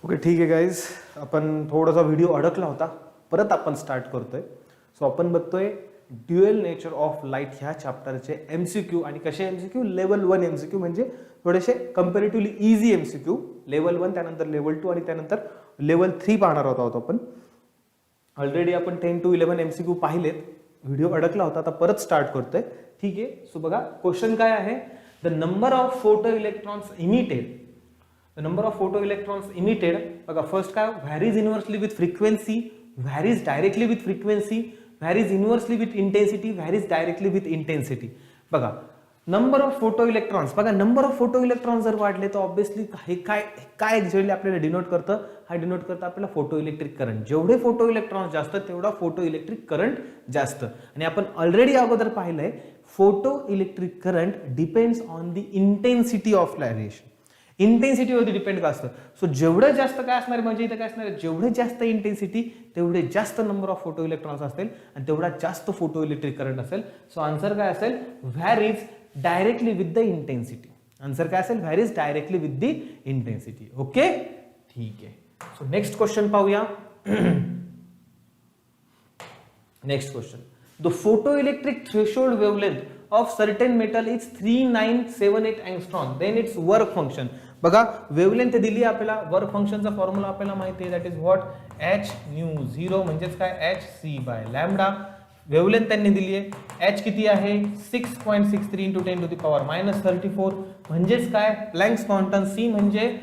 Okay ठीक आहे guys, आपण थोडासा व्हिडिओ अडकला होता, परत आपण स्टार्ट करतोय. सो आपण बघतोय ड्युएल नेचर ऑफ लाईट ह्या चॅप्टरचे MCQ आणि कसे MCQ लेवल 1 MCQ म्हणजे थोडेसे कंपॅरेटिव्हली इझी MCQ लेवल 1, त्यानंतर लेवल 2 आणि त्यानंतर लेवल 3 पाहणार आहोत आपण. ऑलरेडी आपण 10 to 11 MCQ पाहिलेत. व्हिडिओ अडकला होता, आता परत स्टार्ट करतोय. ठीक आहे. सो बघा क्वेश्चन काय आहे, the number of photo electrons emitted. The number of photoelectrons emitted, बघा फर्स्ट काय, varies inversely with frequency, varies directly with frequency, varies inversely with intensity, varies directly with intensity. बघा number of photo electrons, बघा number of photo electrons जर वाढले तर obviously हे काय exactly आपल्याला डिनोट करतं, हा डिनोट करतं आपल्याला फोटो इलेक्ट्रिक करंट. जेवढे फोटो इलेक्ट्रॉन्स जास्त तेवढा फोटो इलेक्ट्रिक करंट जास्त. आणि आपण ऑलरेडी अगोदर पाहिलंय photo electric current depends on the intensity of radiation. इंटेन्सिटीवरती डिपेंड का असतं. सो जेवढं जास्त काय असणार म्हणजे इथं काय असणार, जेवढे जास्त इंटेन्सिटी तेवढे जास्त नंबर ऑफ फोटो इलेक्ट्रॉन्स असतील आणि तेवढा जास्त फोटो इलेक्ट्रिक करंट असेल. सो आन्सर काय असेल, varies directly with the intensity. Answer काय असेल, varies directly with the intensity. Okay ठीक आहे. सो नेक्स्ट क्वेश्चन पाहूया. Next question, the photo electric threshold wavelength of certain metal is 3978 angstrom, then its work function. बघा wavelength दिली आपल्याला, work फंक्शनचा formula आपल्याला माहिती आहे, that is what, h nu 0 म्हणजेच काय, hc बाय लॅम्बडा. वेवलेंथ त्यांनी दिली आहे, h किती आहे 6.63 × 10⁻⁻34 म्हणजेच काय, प्लँक्स कॉन्स्टंट. c म्हणजे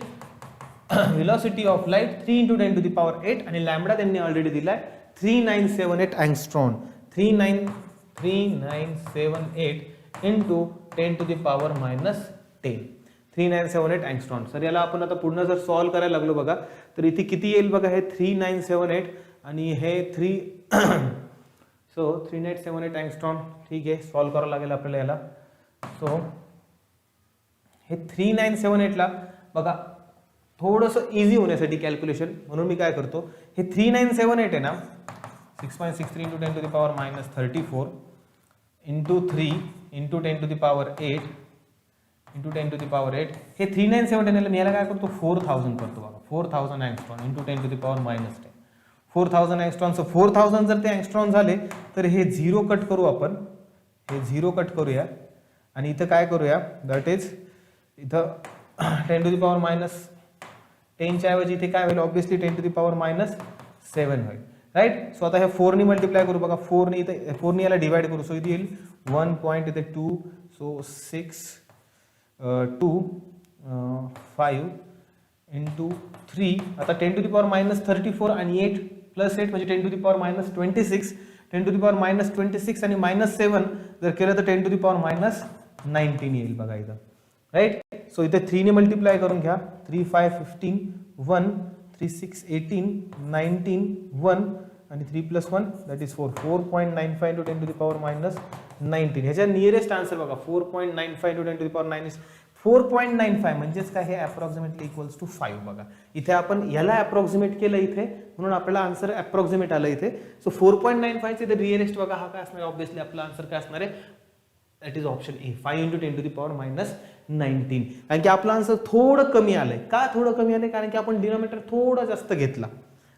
व्हेलॉसिटी ऑफ लाईट 3 × 10⁸ आणि लॅम्बडा त्यांनी ऑलरेडी दिलाय 3978 अँगस्ट्रॉम. 3978 into 10⁻10 3978 angstrom. सर याला आपण आता पुन्हा जर सॉल्व करायला लागलो बघा तर इथे किती येईल बघा, हे 3978 आणि हे 3978 अँगस्ट्रॉम. ठीक आहे, सॉल्व करावं लागेल आपल्याला याला. सो हे 3978 ला बघा थोडंसं इझी होण्यासाठी कॅल्क्युलेशन म्हणून मी काय करतो, हे 3978 आहे ना 6.63 × 10⁻⁻34 into 3 into 10⁸ into 10⁸. हे 3978 मी याला काय करतो 4000 करतो बघा, 4000 अँगस्ट्रॉम into 10⁻10 4000 अँगस्ट्रॉम. सो 4000 जर ते अँगस्ट्रॉम झाले तर हे 0 कट करू आपण, हे 0 कट करूया आणि इथं काय करूया, दॅट इज इथं 10⁻10 च्या ऐवजी इथे काय होईल, ऑब्विसली 10⁻7 होईल. राईट. सो आता हे 4 ने मल्टिप्लाय करू बघा, 4 ने इथे 4 ने याला डिवाइड करू. सो इथे येईल 1.2, सो 6 2 5 into 3. आता 10⁻34 आणि 8 प्लस 8 म्हणजे 10⁻26. 10⁻26 आणि -7 जर केलं तर 10⁻19 येईल बघा इथं. राईट. सो इथे 3 ने मल्टिप्लाय करून घ्या, 3 5 15 1 3 6 18 19 1 आणि 3 + 1 दॅट इज 4. 4.95 × 10⁻19. ह्याच्या नियरेस्ट आन्सर बघा 4.95 × 10⁻9 4.95 म्हणजेच काय, हे अप्रॉक्सिमेटली इक्वल्स टू 5 बघा. इथे आपण याला अप्रॉक्सिमेट केलं इथे म्हणून आपल्याला आन्सर अप्रॉक्सिमेट आलं इथे. सो 4.95 चे नियरेस्ट बघा हा काय असणार आहे, ऑब्विसली आपला आन्सर काय असणार आहे, दॅट इज ऑप्शन ए, 5 × 10⁻19. कारण की आपला आन्सर थोडं कमी आलंय. का थोडं कमी आलंय, कारण की आपण डिनॉमिनेटर थोडा जास्त घेतला.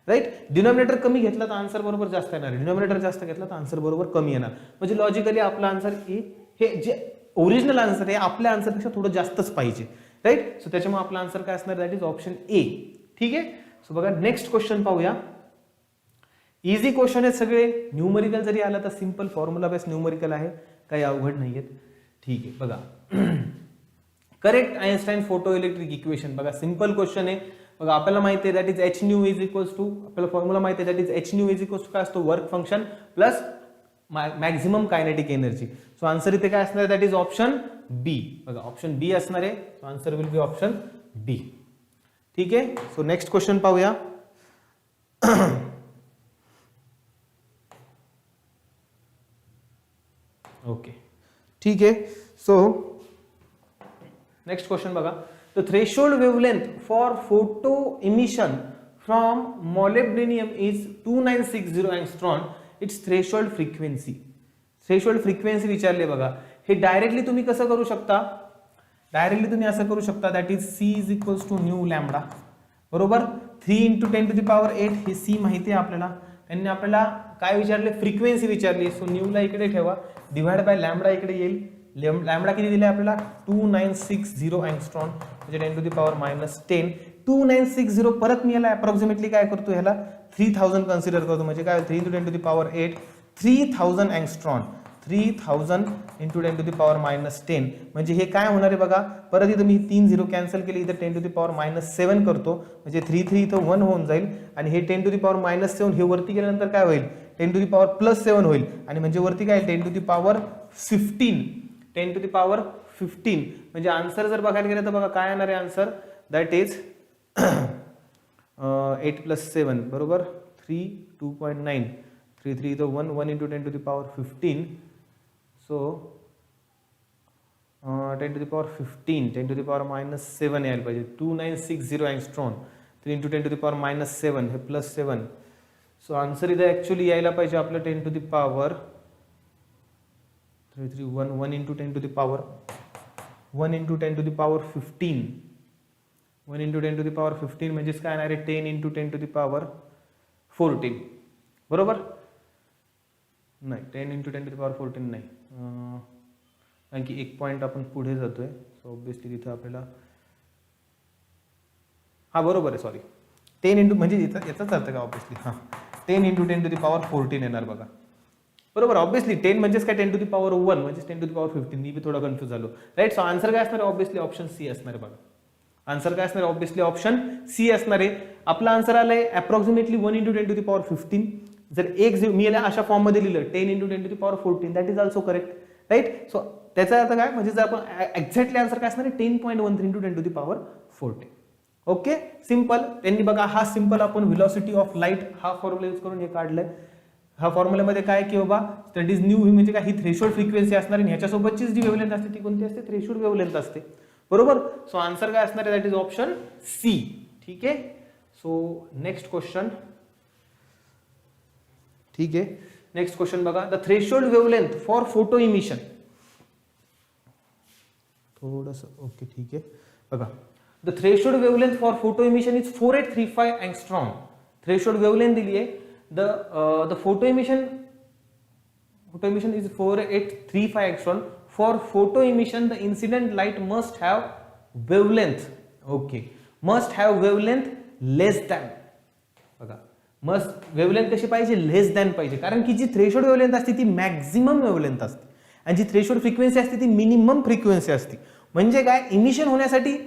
राईट. डिनॉमिनेटर कमी घेतला तर आन्सर बरोबर जास्त येणार, डिनॉमिनेटर जास्त घेतला तर आन्सर बरोबर कमी येणार. म्हणजे लॉजिकली आपला आन्सर ए, हे जे ओरिजिनल आन्सर आहे आपल्या आन्सरपेक्षा थोडं जास्तच पाहिजे. राईट. सो त्याच्यामुळे आपला आन्सर काय असणार, दॅट इज ऑप्शन ए. ठीक आहे. सो बघा नेक्स्ट क्वेश्चन पाहूया. इझी क्वेश्चन आहेत सगळे, न्यूमरिकल जरी आला तर सिंपल फॉर्म्युला बेस न्यूमरिकल आहे, काही अवघड नाहीयेत. ठीक आहे. बघा correct Einstein photoelectric equation. बघा सिंपल क्वेश्चन आहे. बघा आपल्याला माहिती आहे that is h nu is equals to, आपल्याला फॉर्म्युला माहिती आहे that is h nu is equals to काय असतो, work function plus maximum kinetic energy. So answer इथे काय असणार आहे, दॅट इज ऑप्शन बी. बघा ऑप्शन बी असणार आहे. So answer will be option B. ठीक आहे. सो नेक्स्ट क्वेश्चन पाहूया. ओके ठीक आहे. सो नेक्स्ट क्वेश्चन बघा, the threshold wavelength for photo emission from molybdenum is 2960 angstrom. It's threshold frequency. Threshold frequency विचारले बघा. हे डायरेक्टली तुम्ही कसं करू शकता, डायरेक्टली तुम्ही असं करू शकता, that is C is equals to nu lambda. बरोबर. 3 इंटू 10 टू द पॉवर 8 हे सी माहिती आहे आपल्याला. त्यांनी आपल्याला काय विचारले, फ्रिक्वेन्सी विचारली. सो न्यूला इकडे ठेवा, डिवाइड बाय लॅम्बडा इकडे येईल. लॅम्बडा किती दिले आपल्याला 2960 अँगस्ट्रॉन म्हणजे 10 टू द पॉवर -10. 2960 परत मी याला अप्रॉक्सिमेटली काय करतो, ह्याला 3000 कन्सिडर करतो. म्हणजे काय 3 into 10 to the power 8 3000 angstrom. 3000 into 10 to the power -10 म्हणजे हे काय होणार आहे बघा. परत इथं मी 3 0 कॅन्सल केले, इथं 10 टू द पॉवर -7 करतो म्हणजे 3 3 इथं 1 होऊन जाईल. आणि हे 10 टू द पॉवर -7 हे वरती गेल्यानंतर काय होईल, 10 टू द पॉवर +7 होईल. आणि म्हणजे वरती काय 10 to the power 15. 10 to the power 15 म्हणजे आन्सर जर बघायला गेलं तर बघा काय येणार आहे आन्सर, दॅट इज 8 + 7 बरोबर 3 2.9 3 3 इथं 1 1 into 10 to the power 15. So 10 to the power 15 10 to the power -7 यायला पाहिजे. 2960 angstrom 3 into 10 to the power -7 हे +7. सो आन्सर इथं ॲक्च्युली यायला पाहिजे आपलं 10 to the power 3 3 1 1 into 10 to the power 1 into 10 to the power 15 1 into 10 to the power 15 म्हणजेच काय येणार आहे 10 इंटू 10 टू द पॉवर 14 बरोबर. नाही 10 इंटू 10 टू द पॉवर 14 नाही, कारण की एक पॉईंट आपण पुढे जातोय. सो ऑब्विसली तिथं आपल्याला हा बरोबर आहे, सॉरी 10 इंटू म्हणजे याचाच अर्थ का ऑब्विसली हां 10 इंटू 10 टू द पॉवर 14 येणार बघा. बरोबर ऑब्विसली 10 म्हणजेच काय 10 टू द पॉवर 1 म्हणजेच 10 टू द पॉवर 15. मी थोडा कन्फ्यूज झालो राईट. सो आन्सर काय असणार आहे ऑब्विसली ऑप्शन सी असणार आहे बघा. आन्सर काय असणार आहे ऑब्विसली ऑप्शन सी असणार आहे. आपला आन्सर आलाय approximately 1 into 10 to the power 15. जर एक मी याला अशा फॉर्म मध्ये लिहिलं 10 into 10 to the power 14 that is also correct right. So त्याचा अर्थ काय म्हणजे जर आपण एक्झॅक्टली आन्सर काय असणार आहे 10.13 into 10 to the power 14. Okay simple. त्यांनी बघा हा सिंपल आपण व्हेलॉसिटी ऑफ लाईट हा फॉर्म्युला यूज करून हे काढलंय. हा फॉर्म्युल्यामध्ये काय की बाबा स्टडीज न्यू म्हणजे काय ही थ्रेशोल्ड फ्रिक्वेन्सी असणार आणि ह्याच्यासोबतचीच जी वेव्हलेंथ असते ती कोणती असते, थ्रेशोल्ड वेव्हलेंथ असते बरोबर. सो आन्सर काय असणार आहे दॅट इज ऑप्शन सी. ठीक आहे. So next question. ठीक आहे नेक्स्ट क्वेश्चन बघा. The threshold wavelength for photo emission. थोडस ओके ठीक आहे बघा. The threshold wavelength for photo emission is 4835 angstrom. Threshold wavelength दिली आहे. The photo emission is 4835 angstrom. For photo emission the incident light must have wavelength, okay, must have wavelength less than बघा must wavelength कशी पाहिजे लेस than पाहिजे. कारण की जी threshold wavelength असते ती मॅक्झिमम वेव्हलेंथ असते आणि जी थ्रेशोल्ड फ्रिक्वेन्सी असते ती मिनिमम फ्रिक्वेन्सी असते. म्हणजे काय इमिशन होण्यासाठी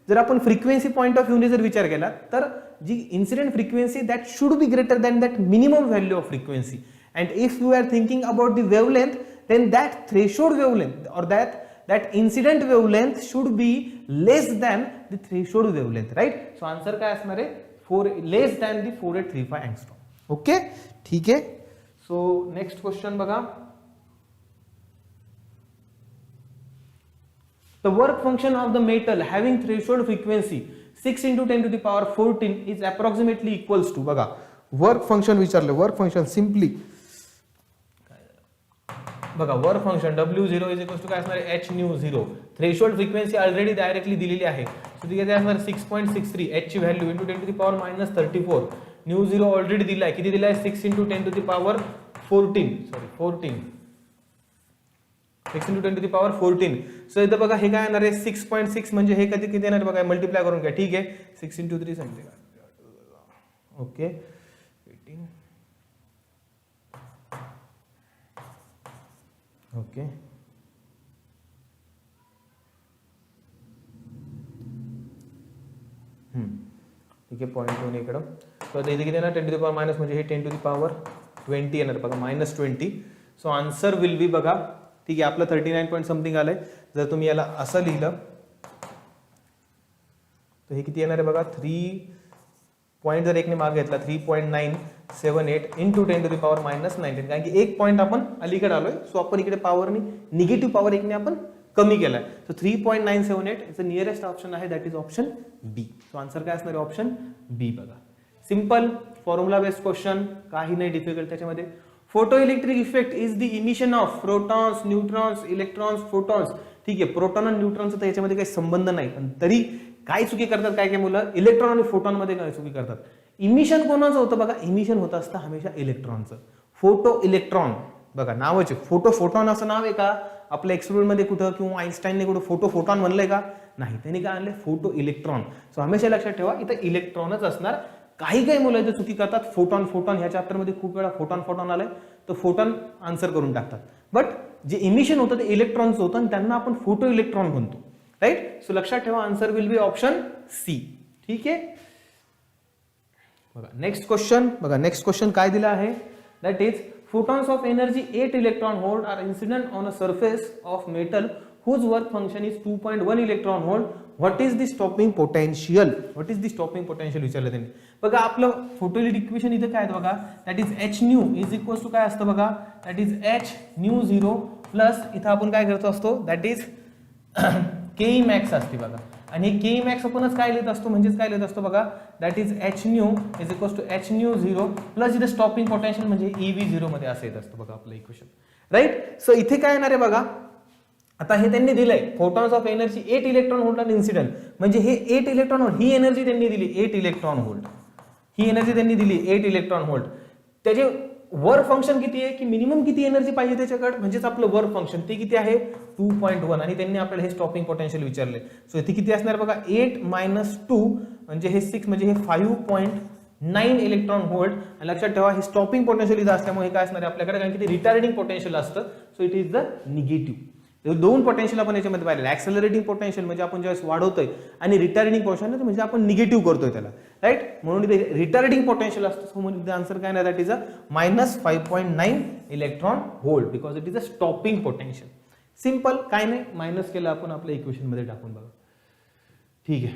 जर आपण फ्रिक्वेन्सी पॉइंट ऑफ व्ह्यूने जर विचार केला तर जी incident frequency that should be greater than that minimum value of frequency. And if you are thinking about the wavelength then that threshold wavelength और that incident wavelength should be less than the threshold wavelength right. So answer काय असणार आहे less than the 4835 angstrom. Okay ठीक आहे. So next question बघा. The work function of the metal having threshold frequency 6 into 10 to the power 14 is approximately equals to बघा work function विचारले. Work function simply बघा work function W0 is equals to काय असणार आहे h nu 0. Threshold frequency already directly दिलेली आहे. So ती किती असणार 6.63 h ची value into 10 to the power -34. Nu 0 already दिला आहे. किती दिला आहे 6 into 10 to the power 14 6 into 10 to the power 14. So इथं बघा हे काय येणार आहे 6.6 म्हणजे हे किती येणार बघा मल्टिप्लाय करून घ्या. ठीक आहे 6 इंटू 3 सांगते ओके 18 ओके ठीक आहे 0.2 इकडं. सो आता इथे किती येणार 10 टू द पॉवर मायनस म्हणजे हे 10 टू द पॉवर 20 येणार बघा -20. सो आन्सर विल बी बघा ठीक आहे आपलं 39 पॉईंट समथिंग आलंय. जर तुम्ही याला असं लिहिलं तर हे किती येणार आहे बघा 3 पॉईंट जर एकने मागे घेतला 3.978 इंटू 10 टू द पॉवर -19. कारण की एक पॉईंट आपण अलीकडे आलोय. सो आपण इकडे पॉवरनी निगेटिव्ह पॉवर एकने आपण कमी केलाय. So 3.978 is the nearest option आहे that is option B. So answer काय असणार आहे ऑप्शन बी बघा. सिंपल फॉर्म्युला बेस्ड क्वेश्चन काही नाही डिफिकल्ट त्याच्यामध्ये. Photoelectric effect is the emission of protons neutrons electrons photons. ठीक आहे प्रोटॉन आणि न्यूट्रॉनचा तर याच्यामध्ये काही संबंध नाही पण तरी काय चुकी करतात काय काय मुलं, इलेक्ट्रॉन आणि फोटॉन मध्ये काय चुकी करतात. इमिशन कोणाचं होतं बघा, इमिशन होत असतं हमेशा इलेक्ट्रॉनचं. फोटो इलेक्ट्रॉन बघा नावाचे, फोटो फोटॉन असं नाव आहे का आपल्या एक्सपेरिमेंट मध्ये कुठं, किंवा आईन्स्टाईनने कुठं फोटो फोटॉन म्हणलंय का, नाही, त्यांनी काय आणले फोटो इलेक्ट्रॉन. सो हमेशा लक्षात ठेवा इथं इलेक्ट्रॉनच असणार. काही काही मुलं इथे चुकी करतात, फोटॉन फोटॉन ह्या चॅप्टर मध्ये खूप वेळा फोटॉन फोटॉन आलंय तर फोटॉन आन्सर करून टाकतात. बट जे इमिशन होतं ते इलेक्ट्रॉनचं होतं आणि त्यांना आपण फोटो इलेक्ट्रॉन म्हणतो, राईट. सो लक्षात ठेवा answer will be option C. ठीक आहे. बघा नेक्स्ट क्वेश्चन, बघा नेक्स्ट क्वेश्चन काय दिला आहे, that is photons of energy 8 electron volt are incident on a surface of metal whose work function is 2.1 electron volt. What is the stopping potential? What is the stopping potential विचारलं त्यांनी. बघा आपलं photoelectric equation इथे काय आहे बघा, that is h nu is equals to काय असतं बघा, that is h nu 0 plus इथं आपण काय करतो असतो, दॅट इज के मॅक्स असते बघा. आणि के मॅक्स आपणच काय लिहित असतो, म्हणजेच काय लिहित असतो बघा, that is H nu is equals to H nu 0 plus इथे स्टॉपिंग पोटेन्शियल म्हणजे EV 0 मध्ये असं येत असतं बघा आपलं इक्वेशन, राईट. सो इथे काय येणार आहे बघा, आता हे त्यांनी दिलंय photons of energy 8 electron volt आणि इन्सिडेंट, म्हणजे हे 8 इलेक्ट्रॉन व्होल्ट ही एनर्जी त्यांनी दिली 8 इलेक्ट्रॉन व्होल्ट, ही एनर्जी त्यांनी दिली 8 इलेक्ट्रॉन व्होल्ट. त्याचे वर्क फंक्शन किती आहे, की मिनिमम किती एनर्जी पाहिजे त्याच्याकडे, म्हणजेच आपलं वर्क फंक्शन ते किती आहे 2.1 आणि त्यांनी आपल्याला हे स्टॉपिंग पोटेन्शियल विचारले. सो इथे किती असणार बघा 8 - 2 म्हणजे हे 6 म्हणजे हे 5.9 इलेक्ट्रॉन व्होल्ट. आणि लक्षात ठेवा हे स्टॉपिंग पोटेन्शियल इथं असल्यामुळे काय असणार आहे आपल्याकडे, कारण की ते रिटार्डिंग पोटेन्शियल असतं. So it is the negative. दोन पोटेन्शियल आपण याच्यामध्ये पाहिलेलं, ऍक्सेलरेटिंग पोटेन्शियल म्हणजे आपण ज्यावेळेस वाढवतोय आणि रिटार्डिंग पोटेन्शियल म्हणजे आपण निगेटिव्ह करतोय त्याला, राईट. म्हणून इथे रिटार्डिंग पोटेन्शियल असतं. सो म्हणून इथे आन्सर काय नाही, that is a -5.9 electron volt because it is a stopping potential. Simple, काय नाही, मायनस केलं आपण आपल्या इक्वेशन मध्ये टाकून बघा. ठीक आहे.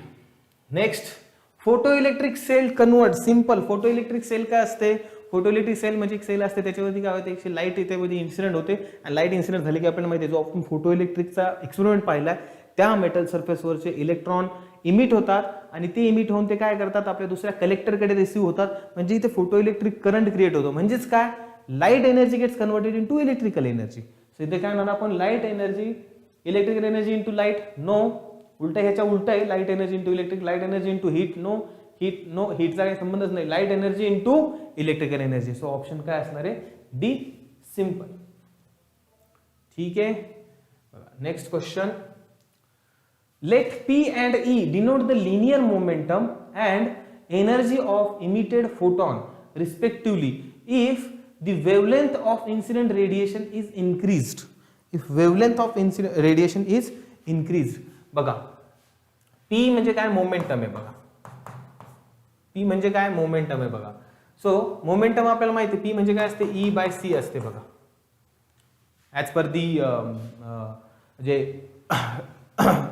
Next photo electric cell convert. Simple, photo electric cell काय असते, फोटो इलेक्ट्रिक सेल म्हणजे एक सेल असते त्याच्यावरती काय होते, एक लाईट येते मध्ये इन्सिडेंट होते आणि लाईट इन्सिडेंट झाली की आपल्याला माहिती आहे जो आपण फोटो इलेक्ट्रिकचा एक्सपेरिमेंट पाहिलाय त्या मेटल सरफेसवरचे इलेक्ट्रॉन इमिट होतात आणि ते इमिट होऊन ते काय करतात आपल्या दुसऱ्या कलेक्टरकडे रिसीव्ह होतात. म्हणजे इथे फोटो इलेक्ट्रिक करंट क्रिएट होतो. म्हणजेच काय, light energy gets converted into electrical energy. So इथे काय म्हणणार आपण, light energy electrical energy into light, no. उलटा ह्याच्या उलटा आहे, light energy into electric, light energy into heat, no. Heat no, हीटचा काही संबंधच नाही, light energy into electrical energy. So option काय असणार आहे, डी. सिंपल. ठीक आहे. Next question, let P and E denote the linear momentum and energy of emitted photon respectively if the wavelength of incident radiation is increased. If wavelength of incident radiation is increased. बघा P म्हणजे काय, momentum आहे बघा. P म्हणजे काय, momentum आहे बघा. So momentum आपल्याला माहिती आहे P म्हणजे काय असते, E/c असते बघा. ऍज पर दी जे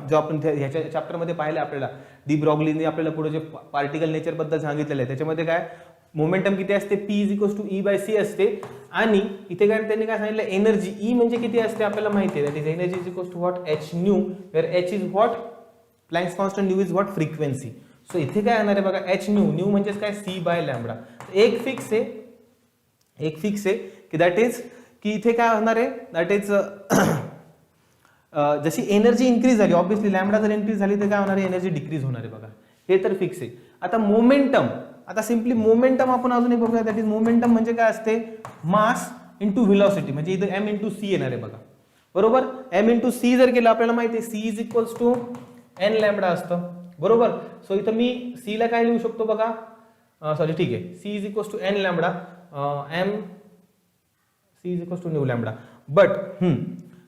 जो आपण ह्याच्या चॅप्टर मध्ये पाहिलं आपल्याला, डी ब्रॉग्लीने आपल्याला पुढे जे पार्टिकल नेचर बद्दल सांगितलेलं आहे त्याच्यामध्ये काय मोमेंटम किती असते, P = E/c असते. आणि इथे काय त्यांनी काय सांगितलं, एनर्जी E म्हणजे किती असते आपल्याला माहिती आहे, that is energy = what, h nu, where h is what Planck's constant, nu is what frequency. So इथे काय येणार आहे बघा, h न्यू, न्यू म्हणजे काय c/λ. एक फिक्स आहे, एक फिक्स आहे की दॅट इज की इथे काय होणार आहे, दॅट इज जशी एनर्जी इन्क्रीज झाली ऑब्विसली लॅम्बडा जर इन्क्रीज झाली तर काय होणार आहे, एनर्जी डिक्रीज होणार आहे बघा. हे तर फिक्स आहे. आता मोमेंटम, आता सिंपली मोमेंटम आपण अजून एक बघूया, दॅट इज मोमेंटम म्हणजे काय असते, मास इंटू व्हेलॉसिटी. म्हणजे इथे m × c येणार आहे बघा, बरोबर. m × c जर केलं आपल्याला माहिती आहे c = n λ असतं, बरोबर. सो इथं मी c ला काय लिहू शकतो बघा, सॉरी ठीक आहे, c = n λ, m c = νλ. But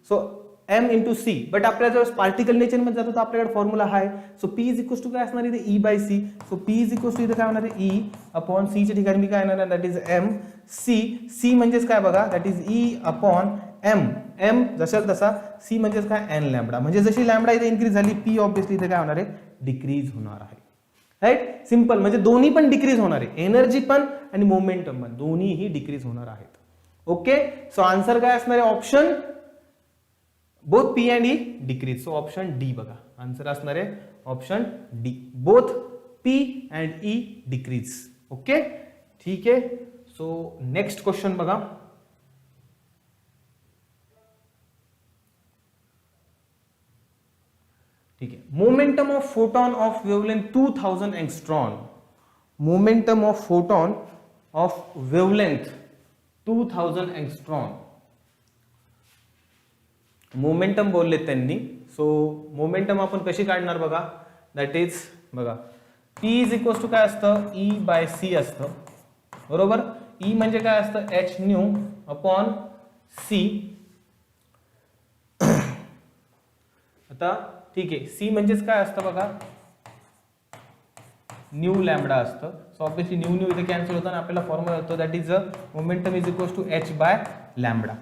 so m × c, but आपल्या जवळ पार्टिकल नेचर मध्ये जातो तर आपल्याकडे फॉर्म्युला आहे. सो p = काय असणार इथे, E/c. सो p = इथे काय होणार आहे, E/c च्या ठिकाणी मी काय येणार आहे, that is m c. c म्हणजेच काय बघा, दॅट इज E/m. m जशाल तसा, c म्हणजेच काय, n λ. म्हणजे जशी लॅम्बडा इथे इन्क्रीज झाली p ऑब्विसली इथे काय होणार आहे, डिक्रीज होणार आहे, राईट. सिंपल, म्हणजे दोन्ही पण डिक्रीज होणार आहे, एनर्जी पण आणि मोमेंटम पण दोन्हीही डिक्रीज होणार आहेत. ओके. सो आन्सर काय असणार आहे, option both P and E decrease. So option D बघा, आन्सर असणार आहे option D, both P and E decrease. Okay, ठीक आहे. सो नेक्स्ट क्वेश्चन बघा, ठीक आहे. Momentum of photon of wavelength 2000 angstrom, momentum of photon of wavelength 2000 angstrom, momentum बोलले त्यांनी. सो मोमेंटम आपण कशी काढणार बघा, दॅट इज बघा P इज इक्वल्स टू काय असतं, E बाय C असतं, बरोबर. E म्हणजे काय असतं, h न्यू अपॉन C. आता ठीक आहे, C म्हणजेच काय असतं बघा, न्यू लॅम्बडा असतं. सो ऑब्विसली न्यू न्यू इथे कॅन्सल होतं आणि आपल्याला फॉर्म्युला येतो that is momentum is equals to h by lambda,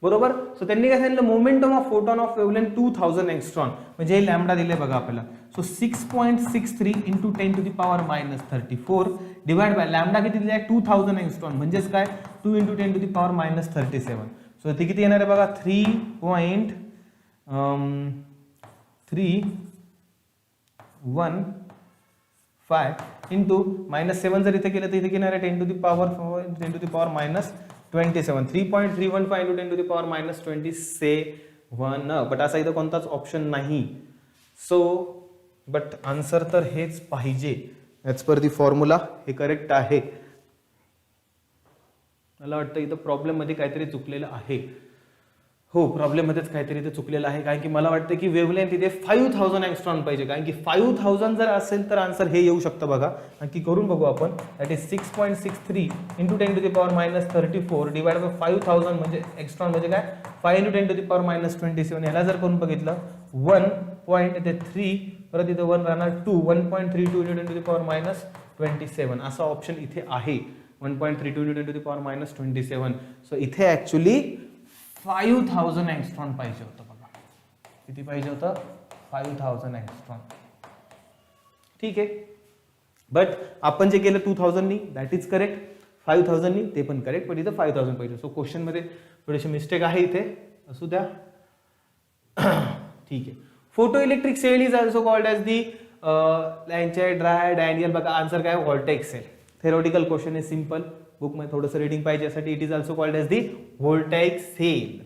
बरोबर. सो त्यांनी काय सांगितलं, momentum of photon of wavelength 2000 angstrom, म्हणजे हे लॅम्बडा दिले बघा आपल्याला. So 6.63 into 10 to the power minus 34 divide by lambda किती दिले आहे, 2000 एंगस्ट्रॉन, म्हणजेच काय 2 into 10 to the power minus 37. So इथे किती येणार आहे बघा, 3.35 इंटू मायनस 7 जर इथे केलं तर इथे येणार आहे 10 to the power minus 27. 3.315 into 10 to the power minus 27. But असा इथं कोणताच ऑप्शन नाही. सो बट आन्सर तर हेच पाहिजे, ॲज पर दी फॉर्म्युला हे करेक्ट आहे. मला वाटतं इथं प्रॉब्लेम मध्ये काहीतरी चुकलेलं आहे. हो, प्रॉब्लेम मध्येच काहीतरी इथे चुकलेलं आहे, कारण की मला वाटतं की वेवलेंथ इथे 5000 एंगस्ट्रॉन पाहिजे, कारण की 5000 जर असेल तर आन्सर हे येऊ शकतं बघा. आणखी करून बघू आपण, that is 6.63 into 10 to the power minus 34 divide by 5000 म्हणजे एंगस्ट्रॉन म्हणजे काय 5 into 10 to the power minus 27. ह्याला जर करून बघितलं 1.3 परत इथे 1 राहणार 2, 1.32 into 10 to the power minus 27 असा ऑप्शन इथे आहे. 1.32 into 10 to the power minus 27. So इथे ऍक्च्युली 5000 एंगस्ट्रॉन पाहिजे होतं बघा. किती पाहिजे होतं, 5000 एंगस्ट्रॉन. ठीक आहे, बट आपण जे केलं 2000 नी दॅट इज करेक्ट, 5000 नी ते पण करेक्ट, पण इथं 5000 पाहिजे. सो क्वेश्चन मध्ये थोडेसे मिस्टेक आहे इथे, असू द्या. ठीक आहे. Photo electric cell is also called as the लॅन्चाइड ड्रायड आयडियल. बघा आन्सर काय, व्होल्टेइक सेल. थेरोटिकल क्वेश्चन आहे, सिंपल. बुक मध्ये थोडंसं रीडिंग पाहिजे यासाठी. It is also called as the voltaic cell.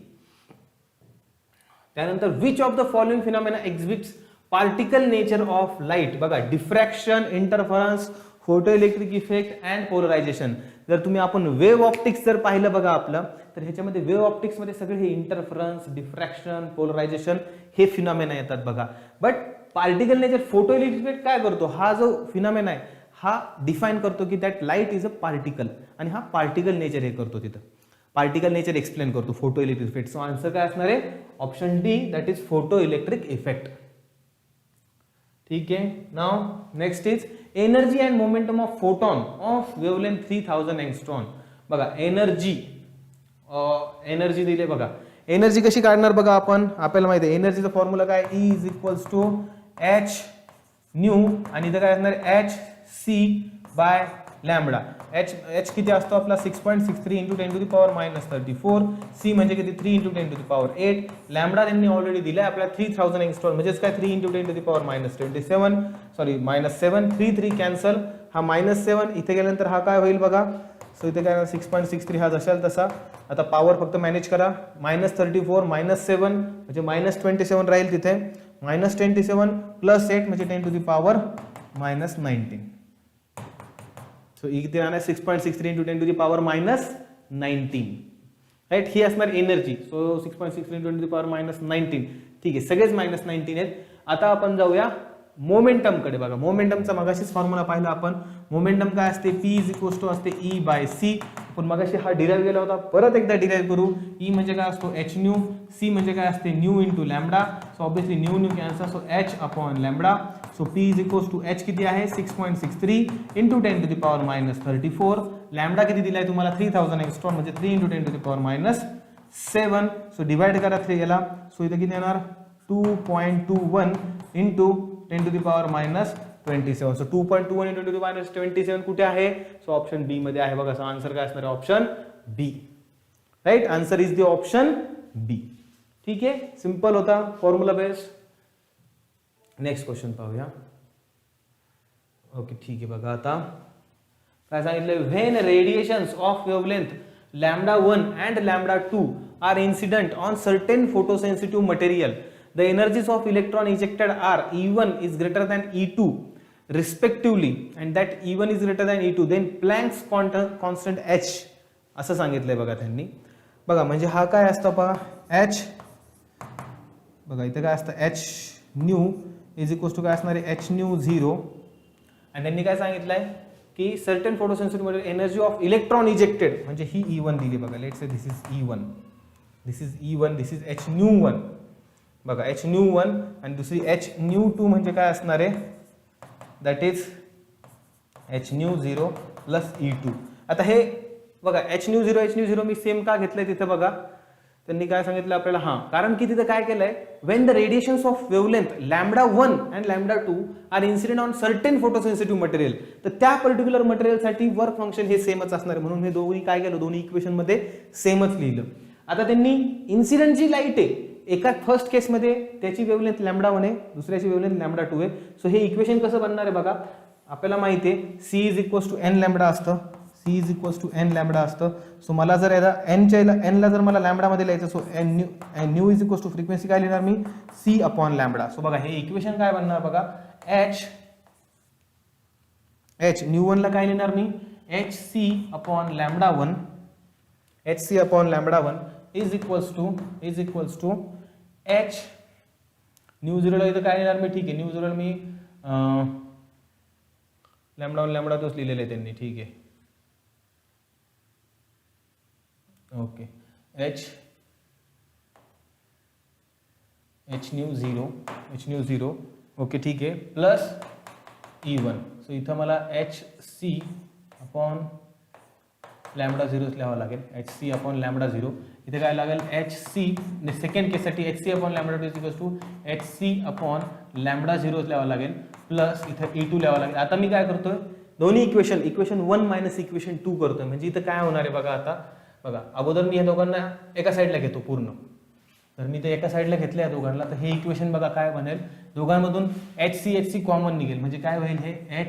त्यानंतर which of the following phenomena exhibits particle nature of light. बघा diffraction, interference, photo electric effect and polarisation. जर तुम्ही आपण वेव्ह ऑप्टिक्स जर पाहिलं बघा आपलं, तर ह्याच्यामध्ये वेव्ह ऑप्टिक्स मध्ये सगळे हे इंटरफरन्स, डिफ्रॅक्शन, पोलरायझेशन हे फिनॉमिना येतात बघा. But particle nature, photo electric effect काय करतो, हा जो फिनॉमिना आहे हा डिफाईन करतो की that light is a particle, आणि हा पार्टिकल नेचर हे करतो, तिथं पार्टिकल नेचर एक्सप्लेन करतो photo electric effect. So answer काय असणार आहे, option D, that is photo electric effect. ठीक आहे. Now next is energy and momentum of photon of wavelength 3000 angstrom. बघा एनर्जी दिले बघा. एनर्जी कशी काढणार बघा आपण, आपल्याला माहिती आहे एनर्जीचा फॉर्म्युला काय, E is equals to H nu, आणि इथं काय असणार H C by lambda. H किती असतो आपला 6.63 into 10 to the power minus 34. C म्हणजे किती 3 into 10 to the power 8. Lambda त्यांनी ऑलरेडी दिलाय आपल्याला 3000 एंगस्ट्रॉन, म्हणजेच काय 3 into 10 to the power minus 27, sorry minus 7, 3 cancel, हा मायनस 7 इथे गेल्यानंतर हा काय होईल बघा. सो इथे काय 6.63 हा जशाल तसा. आता पॉवर फक्त मॅनेज करा, मायनस 34 मायनस 7 म्हणजे मायनस 27 राहील तिथे, मायनस 27 प्लस 8 म्हणजे 10 to the power minus 19. So इथे राहणार 6.63 into 10 to the power minus 19, right. ही असणार energy. So 6.63 into 10 to the power minus 19. ठीक आहे, सगळेच मायनस 19 आहेत. आता आपण जाऊया मोमेंटम कडे. बघा मोमेंटमचा मगाशीच फॉर्म्युला पाहिला आपण. मोमेंटम काय असते, पी इज इक्वल्स टू असते ई बाय सी. पण मगाशी हा डिराइव्ह केला होता, परत एकदा डिराइव्ह करू. ई म्हणजे काय असतो एच न्यू, सी म्हणजे काय असते nu into lambda. So obviously nu nu cancel, so H upon lambda. So P is equals to H किती आहे 6.63 into 10 to the power minus 34. Lambda किती दिलाय तुम्हाला 3000 एंगस्ट्रॉन, म्हणजे 3 into 10 to the power minus 7. So divide करा 3 याला. So इथे किती येणार 2.21 into 10 to the power minus 27. So 2.21 into 10 to the minus 27 कुठे आहे, सो ऑप्शन बी मध्ये आहे बघा. सो आन्सर काय असणार आहे, option B, right. Answer is the option B. ठीक आहे, सिंपल होता, फॉर्म्युला बेस्ड. नेक्स्ट क्वेश्चन पाहूया. ओके ठीक आहे. बघा आता काय सांगितलं, when radiations of wavelength λ1 and λ2 are incident on certain photosensitive material, the energies of electron ejected are E1 is greater than E2 respectively and that E1 is greater than E2 then Planck's constant H असं सांगितलंय बघा त्यांनी. बघा म्हणजे हा काय असतं बघा H, बघा इथे काय असतं H nu is equals to काय असणार आहे H न्यू 0 आणि त्यांनी काय सांगितलंय की certain photosensitive material energy of electron ejected म्हणजे ही E1 दिली बघा. Let's say this is E1, this is E1, this is H nu 1 बघा H न्यू 1 आणि दुसरी H न्यू 2 म्हणजे काय असणार आहे that is H nu 0 plus E2. आता हे बघा H न्यू 0 मी सेम का घेतलंय तिथे बघा त्यांनी काय सांगितलं आपल्याला हां कारण की तिथे काय केलंय when the radiations of wavelength λ1 and λ2 are incident on certain photosensitive material तर त्या पर्टिक्युलर मटेरियलसाठी वर्क फंक्शन हे सेमच असणार आहे म्हणून हे दोन्ही काय केलं दोन्ही इक्वेशन मध्ये सेमच लिहिलं. आता त्यांनी इन्सिडेंट जी लाईट आहे एका फर्स्ट केसमध्ये त्याची वेवलेंथ λ1 आहे दुसऱ्याची वेवलेंथ λ2 आहे. सो हे इक्वेशन कसं बनणार आहे बघा आपल्याला माहिती आहे C is equals to n lambda असतं, C is equals to n lambda असतं. सो मला जर याला n ला जर मला लॅम्बडा मध्ये लिहायचं so nu is equals to frequency काय लिहिणार मी C अपॉन लॅम्बडा. सो बघा हे इक्वेशन काय बनणार बघा H न्यू 1 ला काय लिहिणार मी HC upon λ1 HC upon λ1 is equals to H nu 0 ला इथं काय लिहिणार मी ठीक आहे न्यू 0 ला मी λ1 तोच लिहिलेलं आहे त्यांनी ठीक आहे ओके H न्यू 0 ओके ठीक आहे प्लस E1. सो इथं मला HC अपॉन λ0 लिहावं लागेल HC अपॉन λ0 इथे काय लागेल HC सेकंड केससाठी HC upon λ2 is equals to HC upon λ0 लिहावं लागेल प्लस इथं E2 लिहावं लागेल. आता मी काय करतोय दोन्ही इक्वेशन 1 मायनस इक्वेशन 2 करतोय म्हणजे इथं काय होणार आहे बघा आता बघा अगोदर मी या दोघांना एका साईडला घेतो पूर्ण तर मी ते एका साईडला घेतलं या दोघांना तर हे इक्वेशन बघा काय बनेल दोघांमधून HC कॉमन निघेल म्हणजे काय होईल हे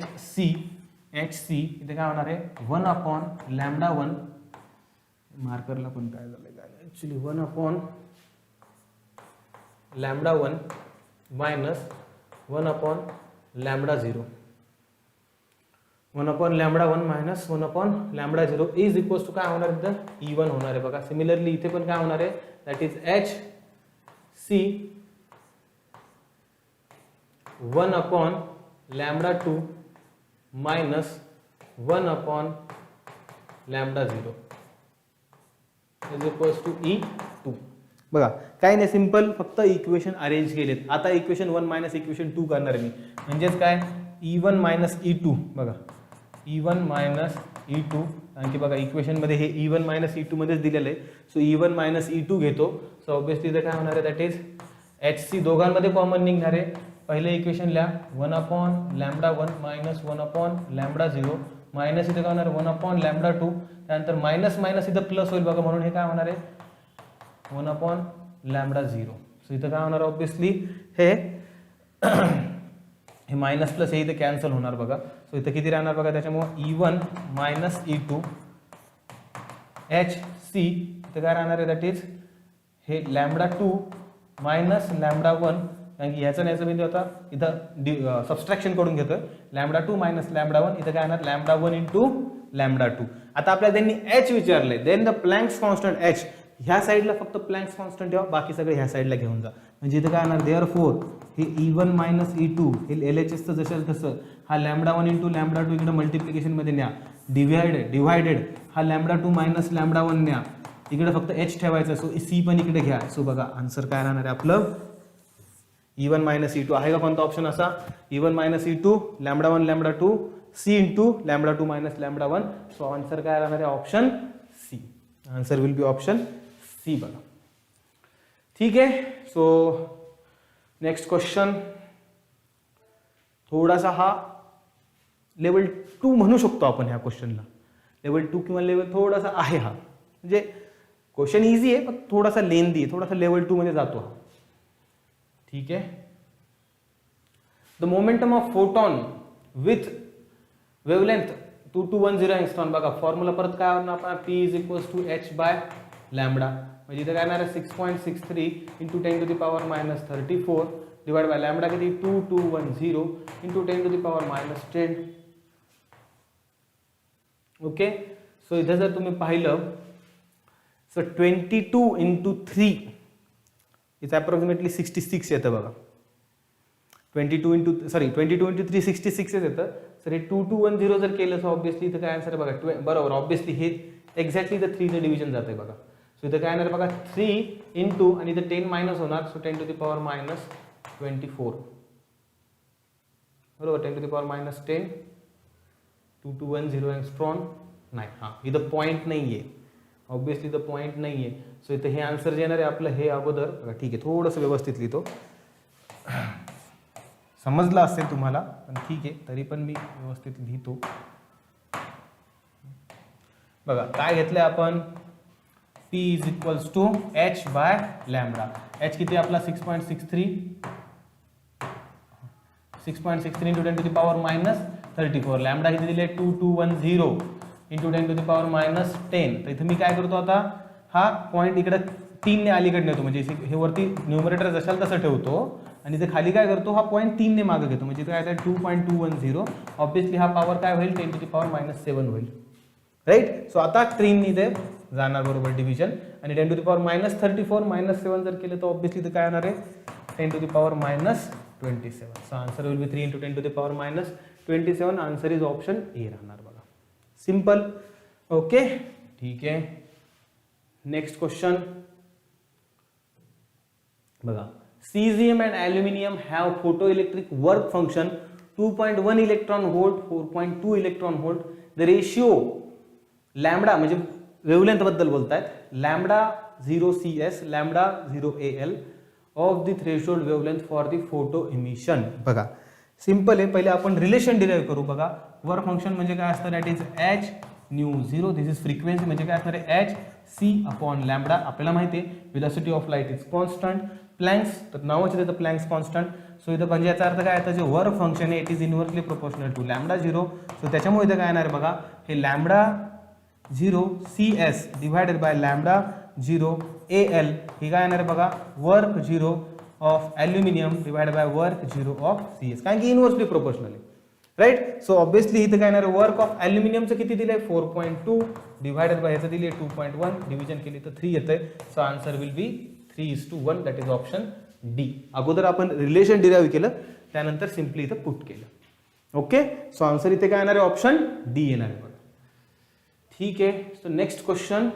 HC इथे काय होणार आहे 1 अपॉन λ1 मार्करला पण काय झालंय काय actually 1 upon λ1 minus 1 upon λ0 1 upon λ1 minus 1 upon λ0 is equals to काय होणार इथं E1 होणार आहे बघा. सिमिलरली इथे पण काय होणार आहे that is HC 1 upon λ2 minus 1 upon λ0 is equals to E2. बघा काय नाही सिंपल फक्त इक्वेशन अरेंज केलेत. आता इक्वेशन 1 मायनस इक्वेशन 2 करणार आहे मी म्हणजेच काय E1 मायनस E2 बघा E1 मायनस E2 आणखी बघा इक्वेशन मध्ये हे E1 मायनस E2 मध्येच दिलेलं आहे. सो E1 मायनस E2 घेतो सो ऑब्विसली इथे काय होणार आहे दॅट इज HC दोघांमध्ये कॉमन निघणार आहे. पहिले इक्वेशन लिहा 1 अपॉन λ1 मायनस 1 अपॉन λ0 मायनस इथे काय होणार 1 अपॉन λ2 त्यानंतर मायनस मायनस इथं प्लस होईल बघा म्हणून हे काय होणार आहे 1 अपॉन λ0. सो इथं काय होणार ऑब्विसली हे हे मायनस प्लस हे इथे कॅन्सल होणार बघा. सो इथं किती राहणार बघा त्याच्यामुळे E1 मायनस E2 HC इथं काय राहणार आहे दॅट इज हे λ2 मायनस λ1 कारण की ह्याचं न्यायचं बिंदू होता इथं सबस्ट्रॅक्शन करून घेतोय λ2 मायनस λ1 इथं काय येणार λ1 इंटू λ2. आता आपल्याला त्यांनी H विचारले then the Planck's constant H ह्या साईडला फक्त प्लँक्स कॉन्स्टंट ठेवा बाकी सगळे ह्या साईडला घेऊन जा म्हणजे इथं काय येणार देअरफोर हे E1 मायनस E2 हे LHS चं जसं तसं हा λ1 इंटू λ2 इकडे मल्टिप्लिकेशन मध्ये न्या डिवायडेड हा λ2 मायनस λ1 न्या इकडे फक्त H ठेवायचं सो C पण इकडे घ्या. सो बघा आन्सर काय राहणार आहे आपलं E1 मायनस E2 आहे का कोणता ऑप्शन असा E1 minus E2 λ1 λ2 C into λ2 minus λ1. So answer काय राहणार आहे option C. Answer will be option C बघा ठीक आहे. सो नेक्स्ट क्वेश्चन थोडासा हा लेवल 2 म्हणू शकतो आपण ह्या क्वेश्चनला लेवल 2 किंवा लेवल थोडासा आहे हा म्हणजे क्वेश्चन इझी आहे पण थोडासा लेंदी आहे थोडासा लेवल 2 मध्ये जातो हा ठीक आहे. The momentum of photon with wavelength 2210 angstrom बघा फॉर्म्युला परत काय होणार आपण P is equals to H by lambda म्हणजे इथे काय येणार आहे 6.63 into 10 to the power minus 34 divide by lambda किती 2210 into 10 to the power minus 10. Okay, so इथे जर तुम्ही पाहिलं सो 22 इंटू 3 इट्स अप्रॉक्सिमेटली 66 येतं बघा. 22 इंटू 3 66 येतं. सर हे 2210 जर केलं तर ऑब्विसली इथं काय आन्सर आहे बघा बरोबर. ऑब्विसली हे एक्झॅक्टली इथं 3 डिव्हिजन जात आहे बघा. सो इथं काय येणार बघा 3 इंटू आणि इथं 10 मायनस होणार. So 10 to the power minus 24 बरोबर. 10 to the power minus 10 2210 angstrom नाही. हां इथं पॉईंट नाही आहे ऑब्विसली, इथं पॉईंट नाही आहे. सो इथं हे आन्सर जे येणार आहे आपलं हे अगोदर बघा. ठीक आहे, थोडंसं व्यवस्थित लिहितो, समजलं असेल तुम्हाला पण ठीक आहे तरी पण मी व्यवस्थित लिहितो. बघा काय घेतलंय आपण P is equals to H by lambda. H किती आपला 6.63 into 10 to the power minus 34. Lambda किती दिले 2210 into 10 to the power minus 10. तर इथे मी काय करतो आता हा पॉईंट इकडे 3 ने अलीकडे नेतो म्हणजे हे वरती न्यूमरेटर जशाल तसं ठेवतो आणि इथे खाली काय करतो हा पॉईंट 3 ने मागे घेतो म्हणजे काय आहे 2.210. ऑब्विसली हा पॉवर काय होईल 10 टू द पॉवर मायनस 7 होईल राईट. सो आता 3 ने इथे जाणार बरोबर डिव्हिजन आणि 10 to the power minus 34 minus 7 जर केलं तर ऑब्विसली इथे काय येणार आहे 10 to the power minus 27. So answer will be 3 into 10 to the power minus 27. Answer is option A राहणार बघा. सिंपल. ओके ठीक आहे. नेक्स्ट क्वेश्चन बघा. Cesium and aluminum have photoelectric work function 2.1 electron volt 4.2 electron volt. The ratio lambda म्हणजे wavelength बद्दल बोलतायत lambda 0 CS lambda 0 AL of the threshold wavelength for the photo emission. बघा simple आहे. पहिले आपण रिलेशन डिराईव्ह करू. बघा वर्क फंक्शन म्हणजे काय असतं that is H nu 0. This is frequency म्हणजे काय असणार आहे H C अपॉन लॅम्बडा. आपल्याला माहिती आहे velocity of light is constant. Planck's तर नावाचे देतं प्लँक्स कॉन्स्टंट. सो इथं म्हणजे याचा अर्थ काय येतं जे वर्क फंक्शन आहे it is inversely proportional to lambda 0. So त्याच्यामुळे इथं काय येणार बघा हे lambda 0 CS divided by lambda 0 AL हे काय येणार बघा work 0 of aluminium divided by work 0 of CS कारण की इनव्हर्सली प्रोपोर्शनल आहे राईट. सो ऑब्विसली इथं काय येणार वर्क ऑफ ॲल्युमिनियमचं किती दिलंय 4.2 डिवायडेड बाय ह्याचं दिले 2.1 डिव्हिजन केली तर 3 येतंय. So answer will B 3:1 that is option D. अगोदर आपण रिलेशन डिराईव्ह केलं त्यानंतर सिम्पली इथं पुट केलं. ओके सो आन्सर इथे काय येणार आहे ऑप्शन डी येणार आहे बघा. ठीक आहे. So next question.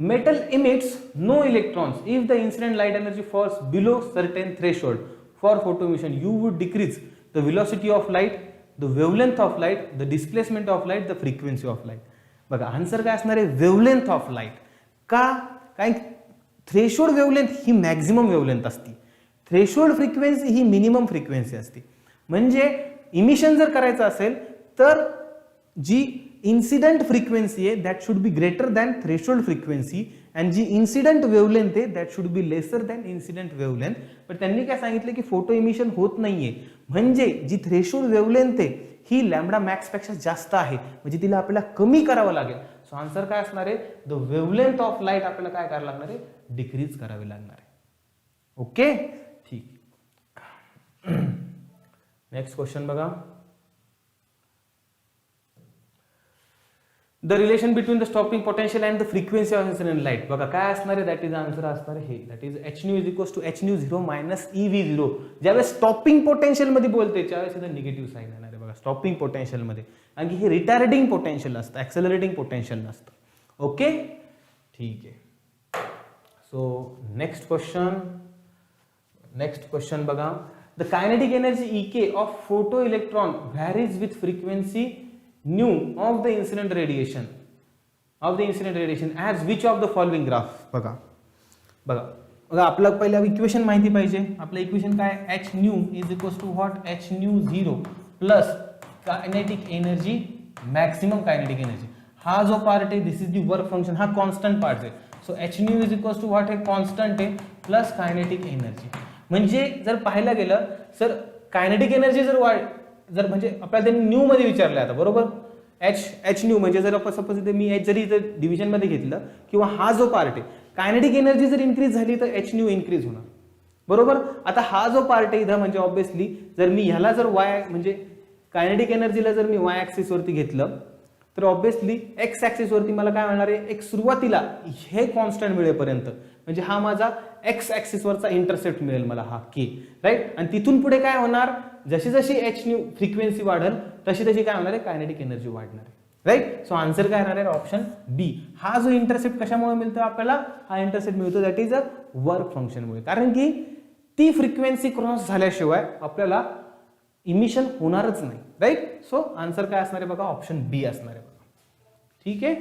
Metal emits no electrons if the incident light energy falls below certain threshold for photo emission. You would decrease the velocity of light, the wavelength of light, the displacement of light, the frequency of light. बघा answer काय असणार आहे wavelength of light. का काय threshold wavelength ही maximum wavelength असते. Threshold frequency ही minimum frequency असते. म्हणजे इमिशन जर करायचं असेल तर जी इन्सिडेंट फ्रिक्वेन्सी आहे that should be greater than threshold frequency and जी इन्सिडेंट वेवलेंथ आहे that should be lesser than incident wavelength. पण त्यांनी काय सांगितलं की फोटो इमिशन होत नाहीये म्हणजे जी थ्रेशोल्ड वेवलेंथ आहे ही लॅम्बडा मॅक्स पेक्षा जास्त आहे म्हणजे तिला आपल्याला कमी करावं लागेल. सो आन्सर काय असणार आहे द वेवलेंथ ऑफ लाईट आपल्याला काय करावं लागणार आहे डिक्रीज करावी लागणार आहे. ओके ठीक. नेक्स्ट क्वेश्चन बघा. The relation between the stopping potential and the frequency of incident light. बघा काय असणार आहे दॅट इज आन्सर असणार आहे हे that is H nu is equals to H nu 0 minus EV0. ज्यावेळेस स्टॉपिंग पोटेन्शियल मध्ये बोलते त्यावेळेस इथं निगेटिव्ह साईन येणार आहे बघा स्टॉपिंग पोटेन्शियल मध्ये. आणि हे रिटार्डिंग पोटेन्शियल असतं ऍक्सेलरेटिंग पोटेन्शियल नसतं. ओके ठीक आहे. सो नेक्स्ट क्वेश्चन बघा. The kinetic energy EK of photo electron varies with frequency nu of the incident radiation as which of the following graph. बघा आपलं पहिलं इक्वेशन माहिती पाहिजे. आपलं इक्वेशन काय H nu is equals to what H nu 0 plus kinetic energy maximum kinetic energy. हा जो part आहे दिस इज दी वर्क फंक्शन हा कॉन्स्टंट पार्ट आहे. So H nu is equals to what हे कॉन्स्टंट आहे प्लस कायनेटिक एनर्जी. म्हणजे जर पाहायला गेलं सर कायनेटिक एनर्जी जर म्हणजे आपल्याला त्यांनी न्यू मध्ये विचारलं आता बरोबर एच न्यू म्हणजे जर आपण सपोज इथे मी एच जरी इथे डिव्हिजन मध्ये घेतलं किंवा हा जो पार्ट आहे कायनेटिक एनर्जी जर इन्क्रीज झाली तर एच न्यू इन्क्रीज होणार बरोबर. आता हा जो पार्ट आहे इथं म्हणजे ऑब्विसली जर मी ह्याला जर वाय म्हणजे कायनेटिक एनर्जीला जर मी वाय ऍक्सिस वरती घेतलं तर ऑब्विसली एक्स ऍक्सिस वरती मला काय मिळणार आहे एक सुरुवातीला हे कॉन्स्टंट मिळेपर्यंत म्हणजे हा माझा एक्स ऍक्सिस वरचा इंटरसेप्ट मिळेल मला हा के राईट. आणि तिथून पुढे काय होणार जशी जशी एच न्यू फ्रिक्वेन्सी वाढेल तशी तशी काय होणार आहे कायनेटिक एनर्जी वाढणार आहे राईट. सो आन्सर काय राहणार आहे ऑप्शन बी. हा जो इंटरसेप्ट कशामुळे मिळतो आपल्याला हा इंटरसेप्ट मिळतो दॅट इज अ वर्क फंक्शनमुळे कारण की ती फ्रिक्वेन्सी क्रॉस झाल्याशिवाय आपल्याला इमिशन होणारच नाही राईट. सो आन्सर काय असणार आहे बघा ऑप्शन बी असणार आहे बघा. ठीक आहे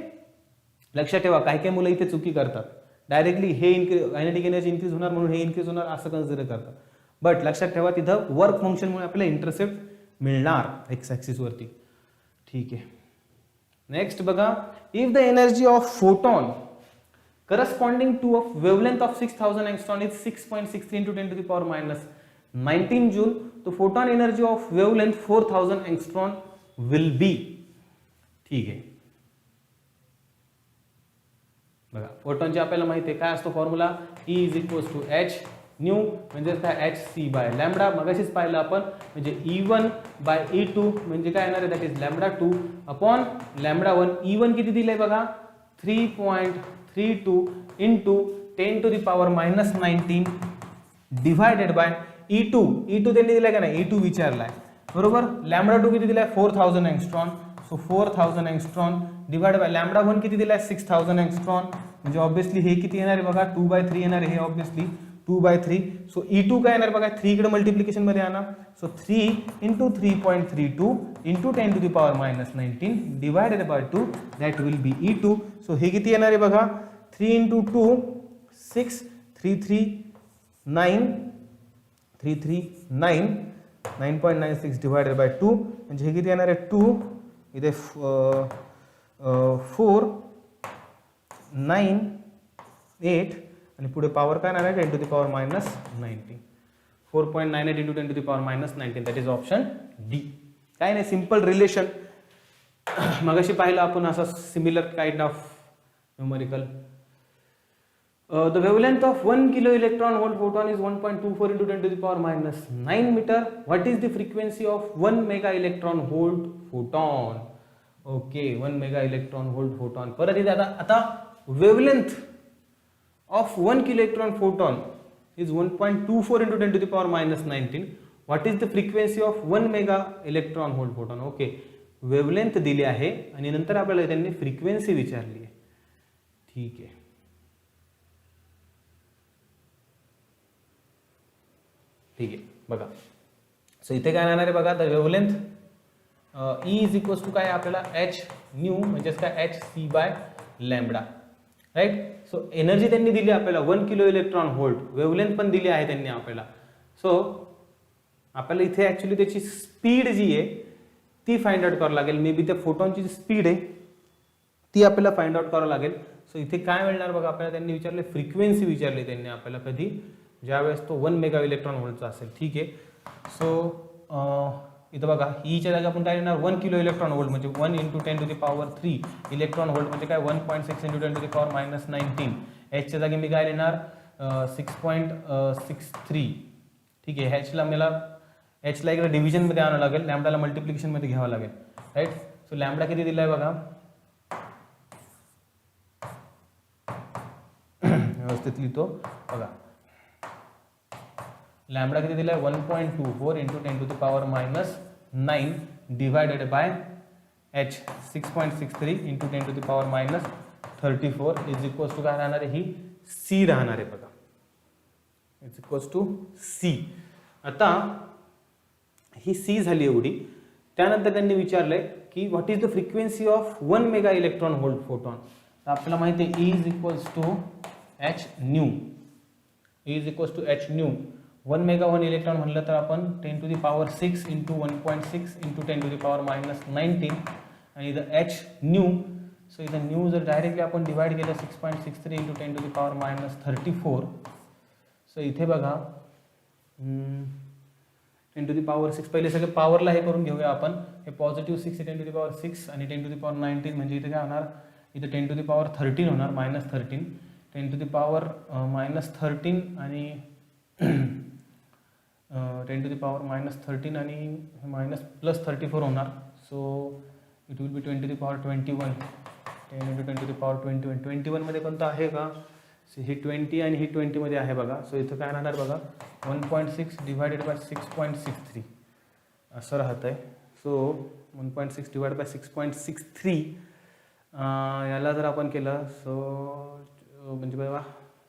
लक्षात ठेवा काही काही मुलं इथे चुकी करतात डायरेक्टली हे कायनेटिक एनर्जी इन्क्रीज होणार म्हणून हे इन्क्रीज होणार असं कन्सिडर करतात बट लक्षात ठेवा तिथं वर्क फंक्शनमुळे आपल्याला इंटरसेप्ट मिळणार एक्स ऍक्सिस वरती. ठीक आहे नेक्स्ट बघा if the energy of photon corresponding to a wavelength of 6000 angstrom is 6.63 into 10 to the power minus 19 joule तो photon energy of wavelength 4000 angstrom will be. ठीक आहे बघा फोटॉनचे आपल्याला माहिती आहे काय असतो formula E is equals to H nu म्हणजे काय एच सी बाय लॅम्बडा मगाशीच पाहिलं आपण म्हणजे E1 बाय E2 म्हणजे काय येणार आहे that is lambda 2 upon lambda 1. E1 किती दिलंय बघा 3.32 into 10 to the power minus 19 divided by E2 त्यांनी दिलाय का नाही E2 विचारलाय बरोबर. लॅम्बडा 2 किती दिलाय 4000 angstrom so 4000 angstrom divide by lambda 1 किती दिलाय 6000 एंगस्ट्रॉम म्हणजे ऑब्विसली हे किती येणार आहे बघा 2/3 येणार आहे हे ऑब्विसली 2/3. सो E2 काय येणार बघा 3 इकडे मल्टिप्लिकेशन मध्ये आणा so 3 into 3.32 into 10 to the power minus 19 divided by 2 that will be E2. So हे किती येणार आहे बघा 3 into 2 6 339 9.96 divided by 2 म्हणजे हे किती येणार आहे 2 इथे 4 9 8 आणि पुढे पॉवर काय येणार आहे 10 to the power minus 19 4.98 into 10 to the power minus 19 that is option D. काय नाही सिंपल रिलेशन मगाशी पाहिलं आपण असं similar kind of numerical. The wavelength of 1 kilo electron volt photon is 1.24 into 10 to the power minus 9 meter. What is the frequency of 1 mega electron volt photon? Okay 1 mega electron volt photon. परत इथे आता wavelength of 1 kilo electron photon is 1.24 into 10 to the power minus 19. What is the frequency of 1 mega electron volt photon? Okay wavelength दिली आहे आणि नंतर आपल्याला त्यांनी frequency विचारली आहे. ठीक आहे ठीक आहे बघा सो इथे काय येणार आहे बघा the wavelength E is equals to काय आपल्याला एच न्यू म्हणजेच काय H C by lambda right. So energy त्यांनी दिली आपल्याला 1 किलो इलेक्ट्रॉन व्होल्ट वेवलेंथ पण दिली आहे त्यांनी आपल्याला. सो आपल्याला इथे ऍक्च्युली त्याची स्पीड जी आहे ती फाइंड आउट करावं लागेल. मे बी त्या फोटॉनची जी स्पीड आहे ती आपल्याला फाइंड आउट करावं लागेल. सो इथे काय मिळणार बघा आपल्याला त्यांनी विचारले फ्रिक्वेन्सी विचारली त्यांनी आपल्याला कधी ज्यावेळेस तो 1 मेगा इलेक्ट्रॉन व्होल्टचा असेल. ठीक आहे सो इथं बघा ईच्या जागी आपण काय लिहिणार 1 किलो इलेक्ट्रॉन व्होल्ट म्हणजे 1 into 10 to the power 3 electron volt म्हणजे काय 1.6 into 10 to the power minus 19. एचच्या जागी मी काय लिहिणार 6.63. ठीक आहे एचला मला एचला इकडे डिव्हिजन मध्ये आणावं लागेल लॅम्बडाला मल्टिप्लिकेशन मध्ये घ्यावं लागेल राईट. सो लॅम्बडा किती दिलाय बघा व्यवस्थित लिहितो बघा लॅम्बडा किती दिलाय 1.24 into 10 to the power minus 9 divided by h 6.63 into 10 to the power minus 34 is equals to काय राहणार आहे ही c राहणार आहे बघा इज इक्वल्स टू c. आता ही c झाली एवढी. त्यानंतर त्यांनी विचारलंय की what is the frequency of 1 mega electron volt photon. तर आपल्याला माहिती आहे E is equals to H nu E is equals to H nu 1 mega 1 electron म्हणलं तर आपण 10 to the power 6 into 1.6 into 10 to the power minus 19 आणि इथं h new. So इथं न्यू जर डायरेक्टली आपण डिवाइड केलं 6.63 into 10 to the power minus 34. So इथे बघा 10⁶ पहिले सगळे पॉवरला हे करून घेऊया आपण. हे पॉझिटिव्ह 6 हे 10⁶ आणि 10⁻19 म्हणजे इथे काय होणार, इथे 10⁻13 होणार, -13, 10⁻−13 आणि 10⁻−13 आणि +34 होणार. So it will be 10⁻21, 10 × 10⁻21. मध्ये कोणतं आहे का, हे 20 आणि हे 20 मध्ये आहे बघा. सो इथं काय राहणार बघा, 1.6 / 6.63 असं राहत आहे. सो 1.6 / 6.63 याला जर आपण केलं, सो म्हणजे बघा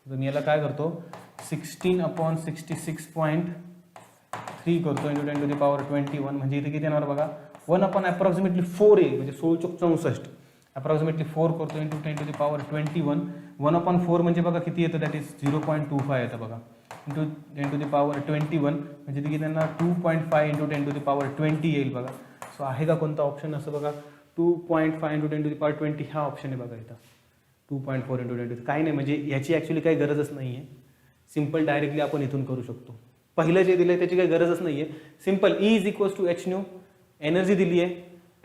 जर मी याला काय करतो, 16/66.3 करतो × 10⁻21 म्हणजे इथे किती येणार बघा, 1/approximately 4 आहे म्हणजे 1664, अप्रॉक्सिमेटली 4 करतो × 10⁻21. 1/4 म्हणजे बघा किती येतं, दॅट इज 0.25 येतं बघा, × 10⁻21 म्हणजे किती त्यांना 2.5 × 10⁻20 येईल बघा. सो आहे का कोणता ऑप्शन असं बघा, 2.5 × 10⁻20 हा ऑप्शन आहे बघा इथं. 2.4 × 10 काही नाही, म्हणजे याची ॲक्च्युली काही गरजच नाही आहे. सिम्पल डायरेक्टली आपण इथून करू शकतो. पहिलं जे दिलं आहे त्याची काही गरजच नाही आहे. सिम्पल E = hν, एनर्जी दिली आहे,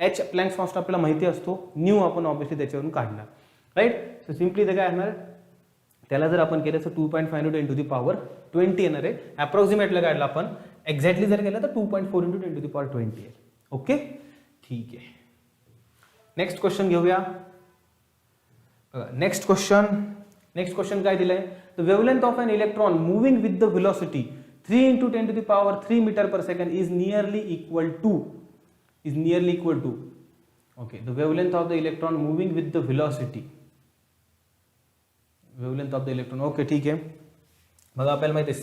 H प्लँक्स कॉन्स्टंट आपल्याला माहिती असतो, न्यू आपण ऑब्वियसली त्याच्यावरून काढणार, राईट. सो सिम्पली ते काय असणार, त्याला जर आपण केलं तर 2.5 × 10⁻20 येणार आहे. अप्रॉक्सिमेटला काढलं आपण, एक्झॅक्टली जर केलं तर 2.4 × 10⁻20 येईल. ओके, ठीक आहे. नेक्स्ट क्वेश्चन घेऊया. नेक्स्ट क्वेश्चन काय दिलंय, the wavelength of an electron moving with the velocity 3 × 10⁻³ m/s is nearly equal to okay, the wavelength of the electron moving with the velocity, wavelength of the electron. Okay, ठीक आहे. बघा आपल्याला माहिती आहे C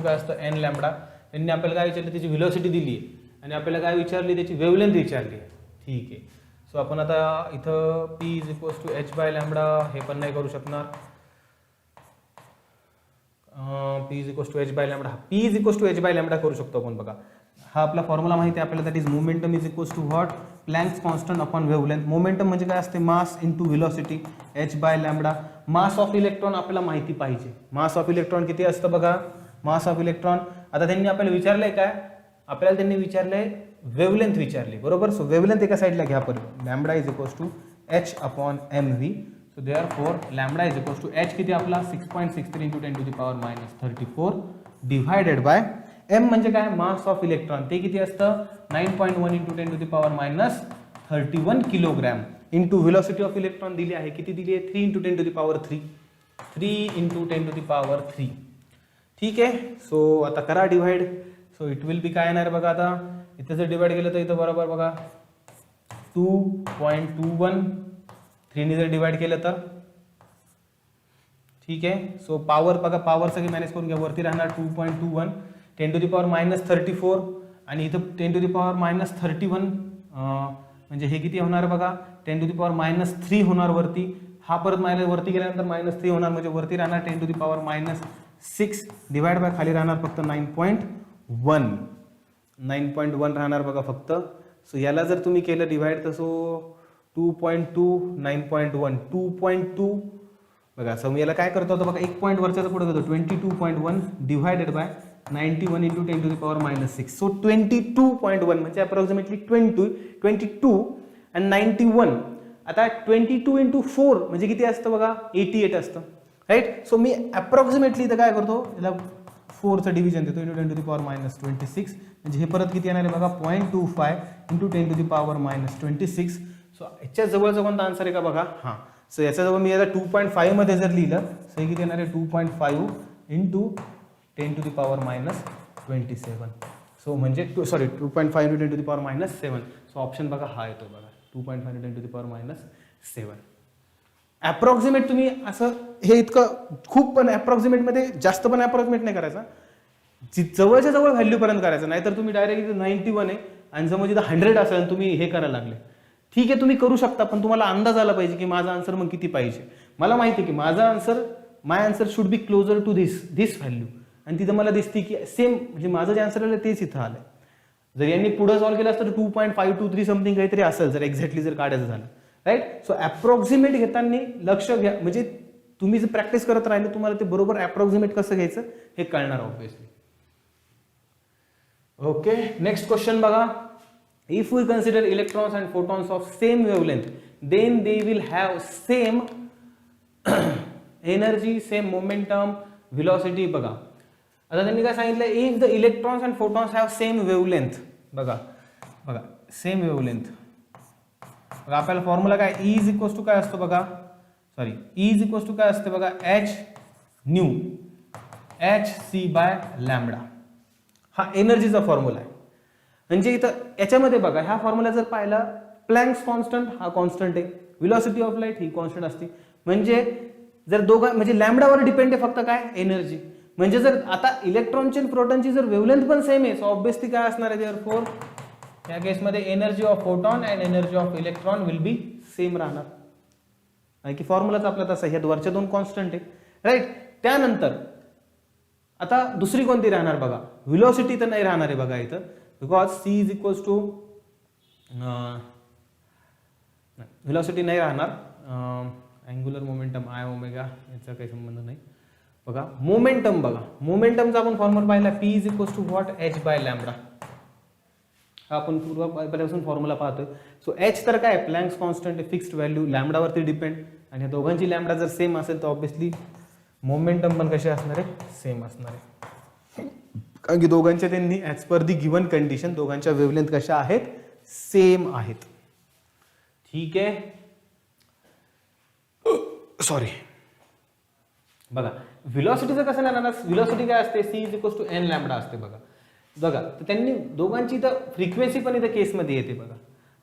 काय असतं, n लॅम्बडा. त्यांनी आपल्याला काय विचारलं, त्याची व्हेलॉसिटी दिली आहे आणि आपल्याला काय विचारली, त्याची वेवलेंथ विचारली आहे. ठीक आहे. सो आपण आता इथं P = h/λ हे पण नाही करू शकणार. P = h/λ करू शकतो आपण. बघा हा आपला फॉर्म्युला माहिती आहे आपल्याला, that is momentum = what, Planck's constant upon wavelength. Momentum म्हणजे काय असते, मास into velocity, h/λ. Mass of electron आपल्याला माहिती पाहिजे. मास ऑफ इलेक्ट्रॉन किती असतं बघा, मास ऑफ इलेक्ट्रॉन. आता त्यांनी आपल्याला विचारलंय काय, आपल्याला त्यांनी विचारलंय वेवलेंथ विचारली, बरोबर. सो वेवलेंथ एका साईडला घ्या पर, λ = h/mv. सो देअरफॉर λ = h किती आपला 6.63 × 10⁻34 डिवायडेड बाय m म्हणजे काय, मास ऑफ इलेक्ट्रॉन, ते किती असतं 9.1 × 10⁻31 kilogram into velocity of electron दिली आहे, किती दिली आहे 3 × 10⁻3, 3 × 10⁻3. ठीक आहे. सो आता करा divide. So it will be काय येणार बघा, आता इथं जर डिवाइड केलं तर इथं बरोबर बघा 2.21, 3 ने जर डिवाइड केलं तर ठीक आहे. सो पॉवर बघा, पॉवर सगळी मॅनेज करून घ्या. वरती राहणार 2.21, 10⁻−34 आणि इथं 10⁻−31 म्हणजे हे किती होणार बघा, 10⁻−3 होणार वरती. हा परत वरती गेल्यानंतर -3 होणार म्हणजे वरती राहणार 10⁻6 डिवाइड बाय खाली राहणार फक्त 9.1 राहणार बघा फक्त. सो याला जर तुम्ही केलं डिवाइड तर सो 2.2 9.1 2.2 बघा. सो मी याला काय करतो आता बघा, एक पॉईंट वरच्याचं पुढे घेतो 22.1 डिवायडेड बाय 91 × 10⁻6. सो 22.1 म्हणजे अप्रॉक्सिमेटली 22 आणि 91. आता 22 × 4 म्हणजे किती असतं बघा, 88 असतं, राईट. सो मी अप्रॉक्सिमेटली इथं काय करतो, याला 4चं डिव्हिजन देतो × 10⁻26 म्हणजे हे परत किती येणार आहे बघा 0.25 × 10⁻26. सो याच्या जवळचा कोणता आन्सर आहे का बघा, हां. सो याच्याजवळ मी याला 2.5 मध्ये जर लिहिलं तर हे किती येणार आहे 2.5 × 10⁻27. सो म्हणजे 2.5 × 10⁻7. सो ऑप्शन बघा हा येतो बघा 2.5 × 10⁻7. अप्रॉक्सिमेट तुम्ही असं हे इतकं खूप पण अप्रॉक्सिमेटमध्ये जास्त पण अप्रॉक्सिमेट नाही करायचा, जवळच्या जवळ व्हॅल्यू पर्यंत करायचं. नाहीतर तुम्ही डायरेक्ट 91 आहे आणि समज इथं 100 असेल तुम्ही हे करायला लागले, ठीक आहे तुम्ही करू शकता, पण तुम्हाला अंदाज आला पाहिजे की माझा आन्सर मग किती पाहिजे. मला माहिती आहे की my answer should be closer to this value आणि तिथं मला दिसते की सेम म्हणजे माझं जे आन्सर आलं तेच इथं आलंय. जर यांनी पुढे सॉल्व्ह केलं असतं तर 2.523 समथिंग काहीतरी असेल जर एक्झॅक्टली जर काढायचं झालं, राईट. सो अप्रॉक्सिमेट घेताना लक्ष घ्या, म्हणजे तुम्ही जर प्रॅक्टिस करत राहिले तुम्हाला ते बरोबर अप्रॉक्सिमेट कसं घ्यायचं हे कळणार ऑब्व्हियसली. ओके, नेक्स्ट क्वेश्चन बघा. If we consider electrons and photons of same wavelength, then they will have same energy, same momentum, velocity. बघा आता त्यांनी काय सांगितलं, if the electrons and photons have same wavelength, बघा बघा सेम वेवलेंथ. बघा आपल्याला फॉर्म्युला काय, E इज इक्वल्स टू काय असतो बघा, sorry E is equals to काय असते बघा, H nu hc by lambda. हा एनर्जीचा फॉर्म्युला आहे. म्हणजे इथं याच्यामध्ये बघा ह्या फॉर्म्युला जर पाहिला, प्लँक्स कॉन्स्टंट हा कॉन्स्टंट आहे, velocity of light he constant असते. म्हणजे जर दोघं म्हणजे लॅम्बडावर डिपेंड आहे फक्त काय, एनर्जी. म्हणजे जर आता इलेक्ट्रॉनची आणि प्रोटॉनची जर वेवलेंथ पण सेम आहे, सो ऑब्विसली काय असणार आहे, देअरफॉर या केसमध्ये energy of photon and energy of electron will be same राहणार. नाही की फॉर्म्युलाच आपला तसा, ह्या वरच्या दोन कॉन्स्टंट आहे, राईट. त्यानंतर आता दुसरी कोणती राहणार बघा, व्हेलॉसिटी तर नाही राहणार आहे बघा इथं, because C is equals to velocity नाही राहणार. अँग्युलर मोमेंटम आय ओमेगा याचा काही संबंध नाही. बघा मोमेंटम, बघा मोमेंटमचा आपण फॉर्म्युला पाहिला, P is equals to what, H by lambda. हा आपण पूर्वीपासून फॉर्म्युला पाहतोय. सो एच तर काय, प्लँक्स कॉन्स्टंट आहे, फिक्स्ड व्हॅल्यू, लॅम्बडावरती डिपेंड. आणि या दोघांची लॅम्बडा जर सेम असेल तर ऑब्विसली मोमेंटम पण कसे असणार आहे, सेम असणार आहे. कारण की दोघांच्या त्यांनी as per the given condition दोघांच्या वेवलेंथ कशा आहेत, सेम आहेत. ठीक आहे, सॉरी बघा व्हेलॉसिटीचं कसं नाही राहणार, व्हेलॉसिटी काय असते, C is equals to N lambda असते. बघा बघा तर त्यांनी दोघांची तर फ्रिक्वेन्सी पण इथं केसमध्ये येते बघा,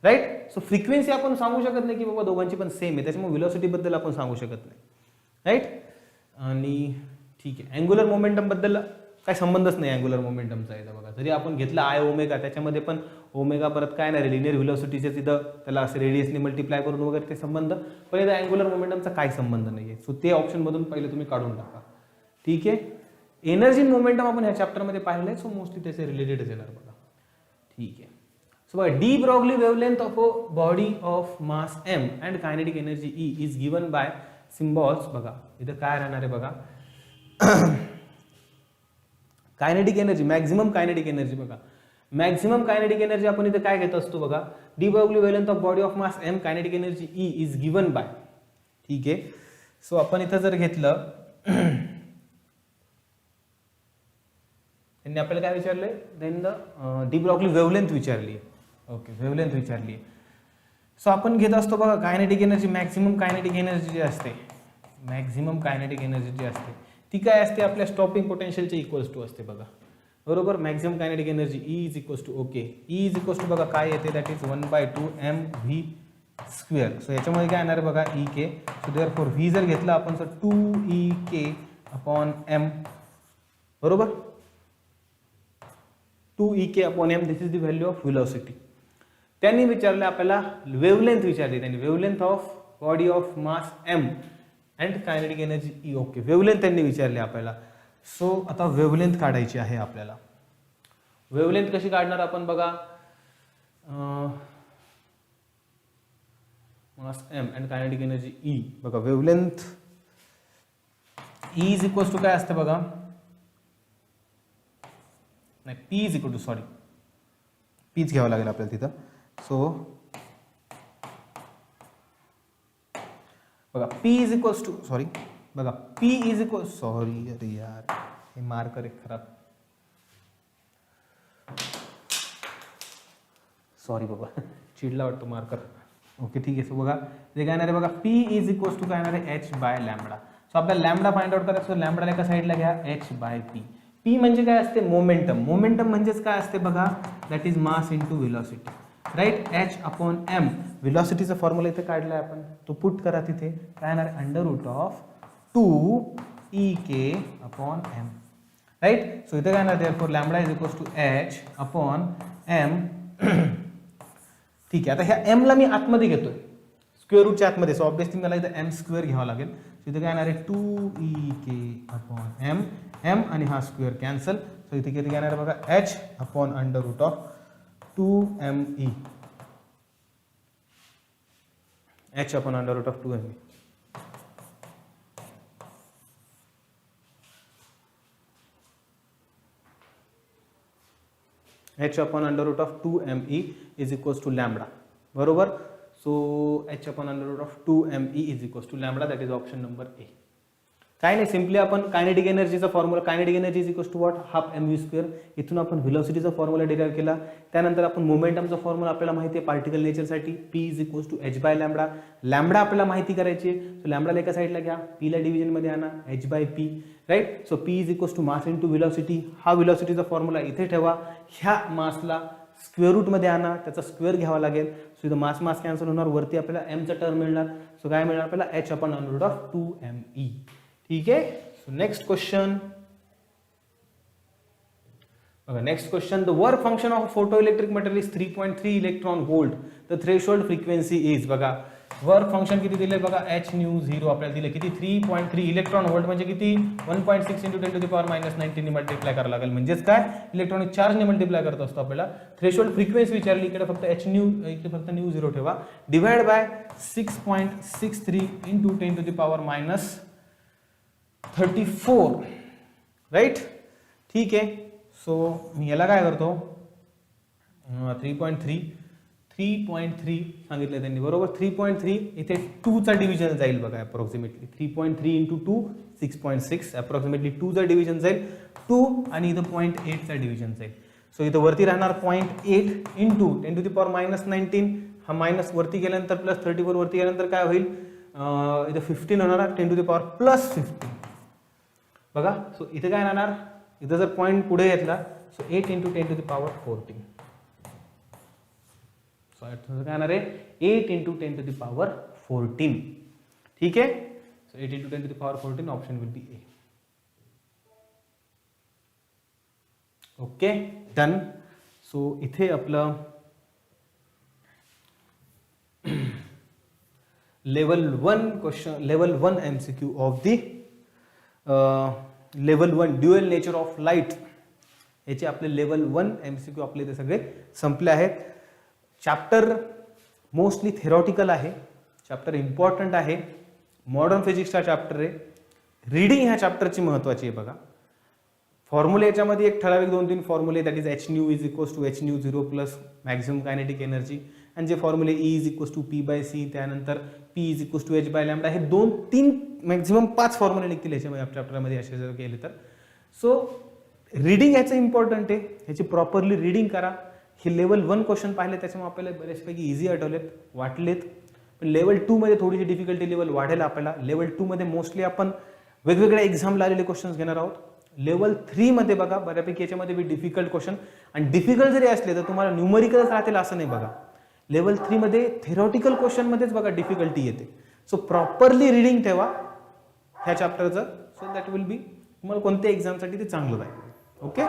राईट. सो फ्रिक्वेन्सी आपण सांगू शकत नाही की बाबा दोघांची पण सेम आहे, त्याच्यामुळे व्हेलॉसिटी बद्दल आपण सांगू शकत नाही, राईट. आणि ठीक आहे, अँग्युलर मोमेंटम बद्दल काय संबंधच नाही अँग्युलर मोमेंटमचा इथं बघा. जरी आपण घेतला आय ओमेगा, त्याच्यामध्ये पण ओमेगा परत काय नाही, लिनियर व्हेलॉसिटीचे तिथं त्याला असे रेडियसने मल्टिप्लाय करून वगैरे ते संबंध, पण इथं अँग्युलर मोमेंटमचा काही संबंध नाही आहे. सो ते ऑप्शनमधून पहिले तुम्ही काढून टाका. ठीक आहे, एनर्जी मोमेंटम आपण ह्या चॅप्टरमध्ये पाहिलेलं आहे, सो मोस्टली त्याचे रिलेटेडच येणार बघा. ठीक आहे, सो बघा de Broglie wavelength of a body of mass M and kinetic energy E is given by symbols. बघा इथं काय राहणार आहे बघा, kinetic energy, maximum kinetic energy. बघा मॅक्झिमम कायनेटिक एनर्जी आपण इथं काय घेत असतो बघा, de Broglie wavelength of body of mass M kinetic energy E is given by. ठीक आहे, सो आपण इथं जर घेतलं, त्यांनी आपल्याला काय विचारलंय, then the de Broglie wavelength विचारली. ओके, वेवलेंथ विचारली. सो आपण घेत असतो बघा kinetic energy, maximum kinetic energy जी असते, मॅक्झिमम कायनेटिक एनर्जी जी असते ती काय असते, आपल्या स्टॉपिंग पोटेन्शियलच्या इक्वल्स टू असते बघा, बरोबर. Maximum kinetic energy E is equals to, okay E is equals to बघा काय येते, that is 1/2 mv square. So याच्यामध्ये काय येणार आहे बघा, E K. So therefore V जर घेतला आपण तर 2ek अपॉन m, बरोबर. 2ek upon m, this is the value of velocity. त्यांनी विचारले आपल्याला वेवलेंथ विचारली त्यांनी, wavelength of body of mass m and kinetic energy E. Okay, wavelength त्यांनी विचारली आपल्याला. सो आता वेवलेंथ काढायची आहे आपल्याला. वेवलेंथ कशी काढणार आपण बघा, mass M and kinetic energy E. बघा wavelength E is equals to काय असते बघा, नाही P is equal to, sorry पीच घ्यावं लागेल आपल्याला तिथं. सो बघा P is equals to, sorry बघा पी इज इक्वल, सॉरी अरे यार हे मार्कर एक खराब, सॉरी बाबा चिडला वाटतो मार्कर. ओके ठीक आहे, सो बघा जे काय येणार आहे बघा, पी इज इक्वल्स टू काय येणार आहे, एच बाय लॅम्बडा. सो आपल्याला लॅम्बडा फाइंड आउट करायचं, लॅम्बडाला एका साईडला घ्या, एच बाय पी. पी म्हणजे काय असते, मोमेंटम. मोमेंटम म्हणजेच काय असते बघा, that is mass into velocity, right. H upon M, व्हेलॉसिटीचा फॉर्म्युला इथे काढलाय आपण, तो पुट करा तिथे. काय येणार आहे, under root of 2ek upon m, right. So इथे काय येणार, therefore lambda is equals to H upon m. ठीक आहे, आता ह्या m ला मी आतमध्ये घेतोय, स्क्वेअर रूटच्या आतमध्ये. सो ऑब्विसली मला इथं m स्क्वेअर घ्यावा लागेल. सो इथे काय येणार आहे, 2ek अपॉन m, m आणि हा स्क्वेअर कॅन्सल. सो इथे किती येणार आहे बघा, h upon under root of 2me, h upon under root of 2me. h upon under root of 2me is equals to lambda. बरोबर. So h upon under root of 2me is equals to lambda. That is option number A. काय नाही, simply आपण kinetic एनर्जीचा formula, kinetic energy is equals to what, half M V square. इथून आपण व्हेलॉसिटीचा formula derive केला. त्यानंतर आपण मोमेंटमचा formula आपल्याला माहिती आहे पार्टिकल नेचरसाठी, P is equals to H by lambda. Lambda आपल्याला माहिती करायची आहे. सो लॅम्बडाला एका साईडला घ्या, पीला डिव्हिजनमध्ये आणा, H by P, right. So P is equals to mass into velocity. हा व्हेलॉसिटीचा फॉर्म्युला इथे ठेवा. ह्या मासला स्क्वेअर रूटमध्ये आणा, त्याचा स्क्वेअर घ्यावा लागेल. सो इथं मास मास कॅन्सल होणार, वरती आपल्याला एमचा टर्म मिळणार. सो काय मिळणार आपल्याला, H upon under root of 2me. ठीक आहे. So next question. Okay, next question. The work function of a photoelectric material is 3.3 electron volt. The threshold frequency is, बघा वर्क फंक्शन किती दिले बघा, h nu 0 आपल्याला दिले किती, 3.3 इलेक्ट्रॉन व्होल्ट म्हणजे किती, 1.6 × 10⁻⁻19 ने मल्टिप्लाय करावं लागेल. म्हणजेच काय, इलेक्ट्रॉनिक चार्ज ने मल्टिप्लाय करत असतो आपल्याला. थ्रेशोल्ड फ्रिक्वेन्सी विचारली, इकडे फक्त h nu, इकडे फक्त nu 0 ठेवा, डिवाइड बाय 6.63 × 10⁻34, राईट. ठीक आहे. सो मी याला काय करतो, 3.3 सांगितलं त्यांनी, बरोबर. 3.3 इथे 2 चा डिव्हिजन जाईल बघा, अप्रॉक्सिमेटली 3.3 × 2 6.6, अप्रॉक्सिमेटली 2 चा डिव्हिजन जाईल 2, आणि इथं 0.8 चा डिव्हिजन जाईल. सो इथं वरती राहणार 0.8 × 10⁻19, हा मायनस वरती गेल्यानंतर प्लस 34 वरती गेल्यानंतर काय होईल, इथं 15 होणार, 10⁻+15 बघा. सो इथे काय राहणार, इथं जर पॉईंट पुढे घेतला, सो 8 × 10⁻14. सो काय येणार आहे, 8 × 10⁻14. ठीक आहे. So 8 × 10⁻14 option will be A. Okay, done. So इथे आपलं level 1 question, level 1 MCQ of the level 1 dual nature of light, याचे आपले लेवल 1 MCQ आपले ते सगळे संपले आहेत. चॅप्टर मोस्टली थेरॉटिकल आहे, चॅप्टर इम्पॉर्टंट आहे, मॉडर्न फिजिक्सचा चॅप्टर आहे. रीडिंग ह्या चॅप्टरची महत्त्वाची आहे बघा. फॉर्म्युले याच्यामध्ये एक ठराविक 2-3 फॉर्म्युले, that is h nu is equals to h nu 0 plus maximum kinetic energy, आणि जे फॉर्म्युले E is equals to P/c, त्यानंतर P is equals to h by lambda, हे 2-3 मॅक्झिमम 5 फॉर्म्युले निघतील याच्यामध्ये चॅप्टरमध्ये असे जर केले तर. सो रीडिंग याचं इम्पॉर्टंट आहे, ह्याची प्रॉपरली रीडिंग करा. हे लेवल 1 क्वेश्चन पाहिले त्याच्यामुळे आपल्याला बरेचपैकी इझी आठवलेत, वाटलेत. पण लेवल 2 मध्ये थोडीशी डिफिकल्टी लेवल वाढेल आपल्याला. लेवल 2 मध्ये मोस्टली आपण वेगवेगळ्या एक्झामला आलेले क्वेश्चन्स घेणार आहोत. लेवल 3 मध्ये बघा बऱ्यापैकी याच्यामध्ये बी डिफिकल्ट क्वेश्चन, आणि डिफिकल्ट जरी असले तर तुम्हाला न्यूमरिकलच राहतील असं नाही बघा. लेवल 3 मध्ये थेरॉटिकल क्वेश्चन मध्येच बघा डिफिकल्टी येते. सो प्रॉपरली रीडिंग ठेवा ह्या चॅप्टरचं, सो दॅट विल बी तुम्हाला कोणत्या एक्झामसाठी ते चांगलं राहील. ओके,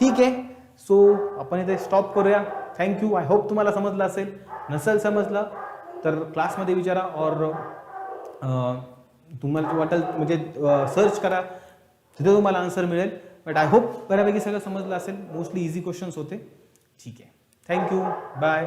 ठीक आहे. सो आपण इथे स्टॉप करूया. थँक्यू. आय होप तुम्हाला समजलं असेल. नसेल समजलं तर क्लासमध्ये विचारा, और तुम्हाला वाटेल म्हणजे सर्च करा, तिथे तुम्हाला आन्सर मिळेल. बट आय होप बऱ्यापैकी सगळं समजलं असेल. मोस्टली इझी क्वेश्चन्स होते. ठीक आहे. थँक्यू. बाय.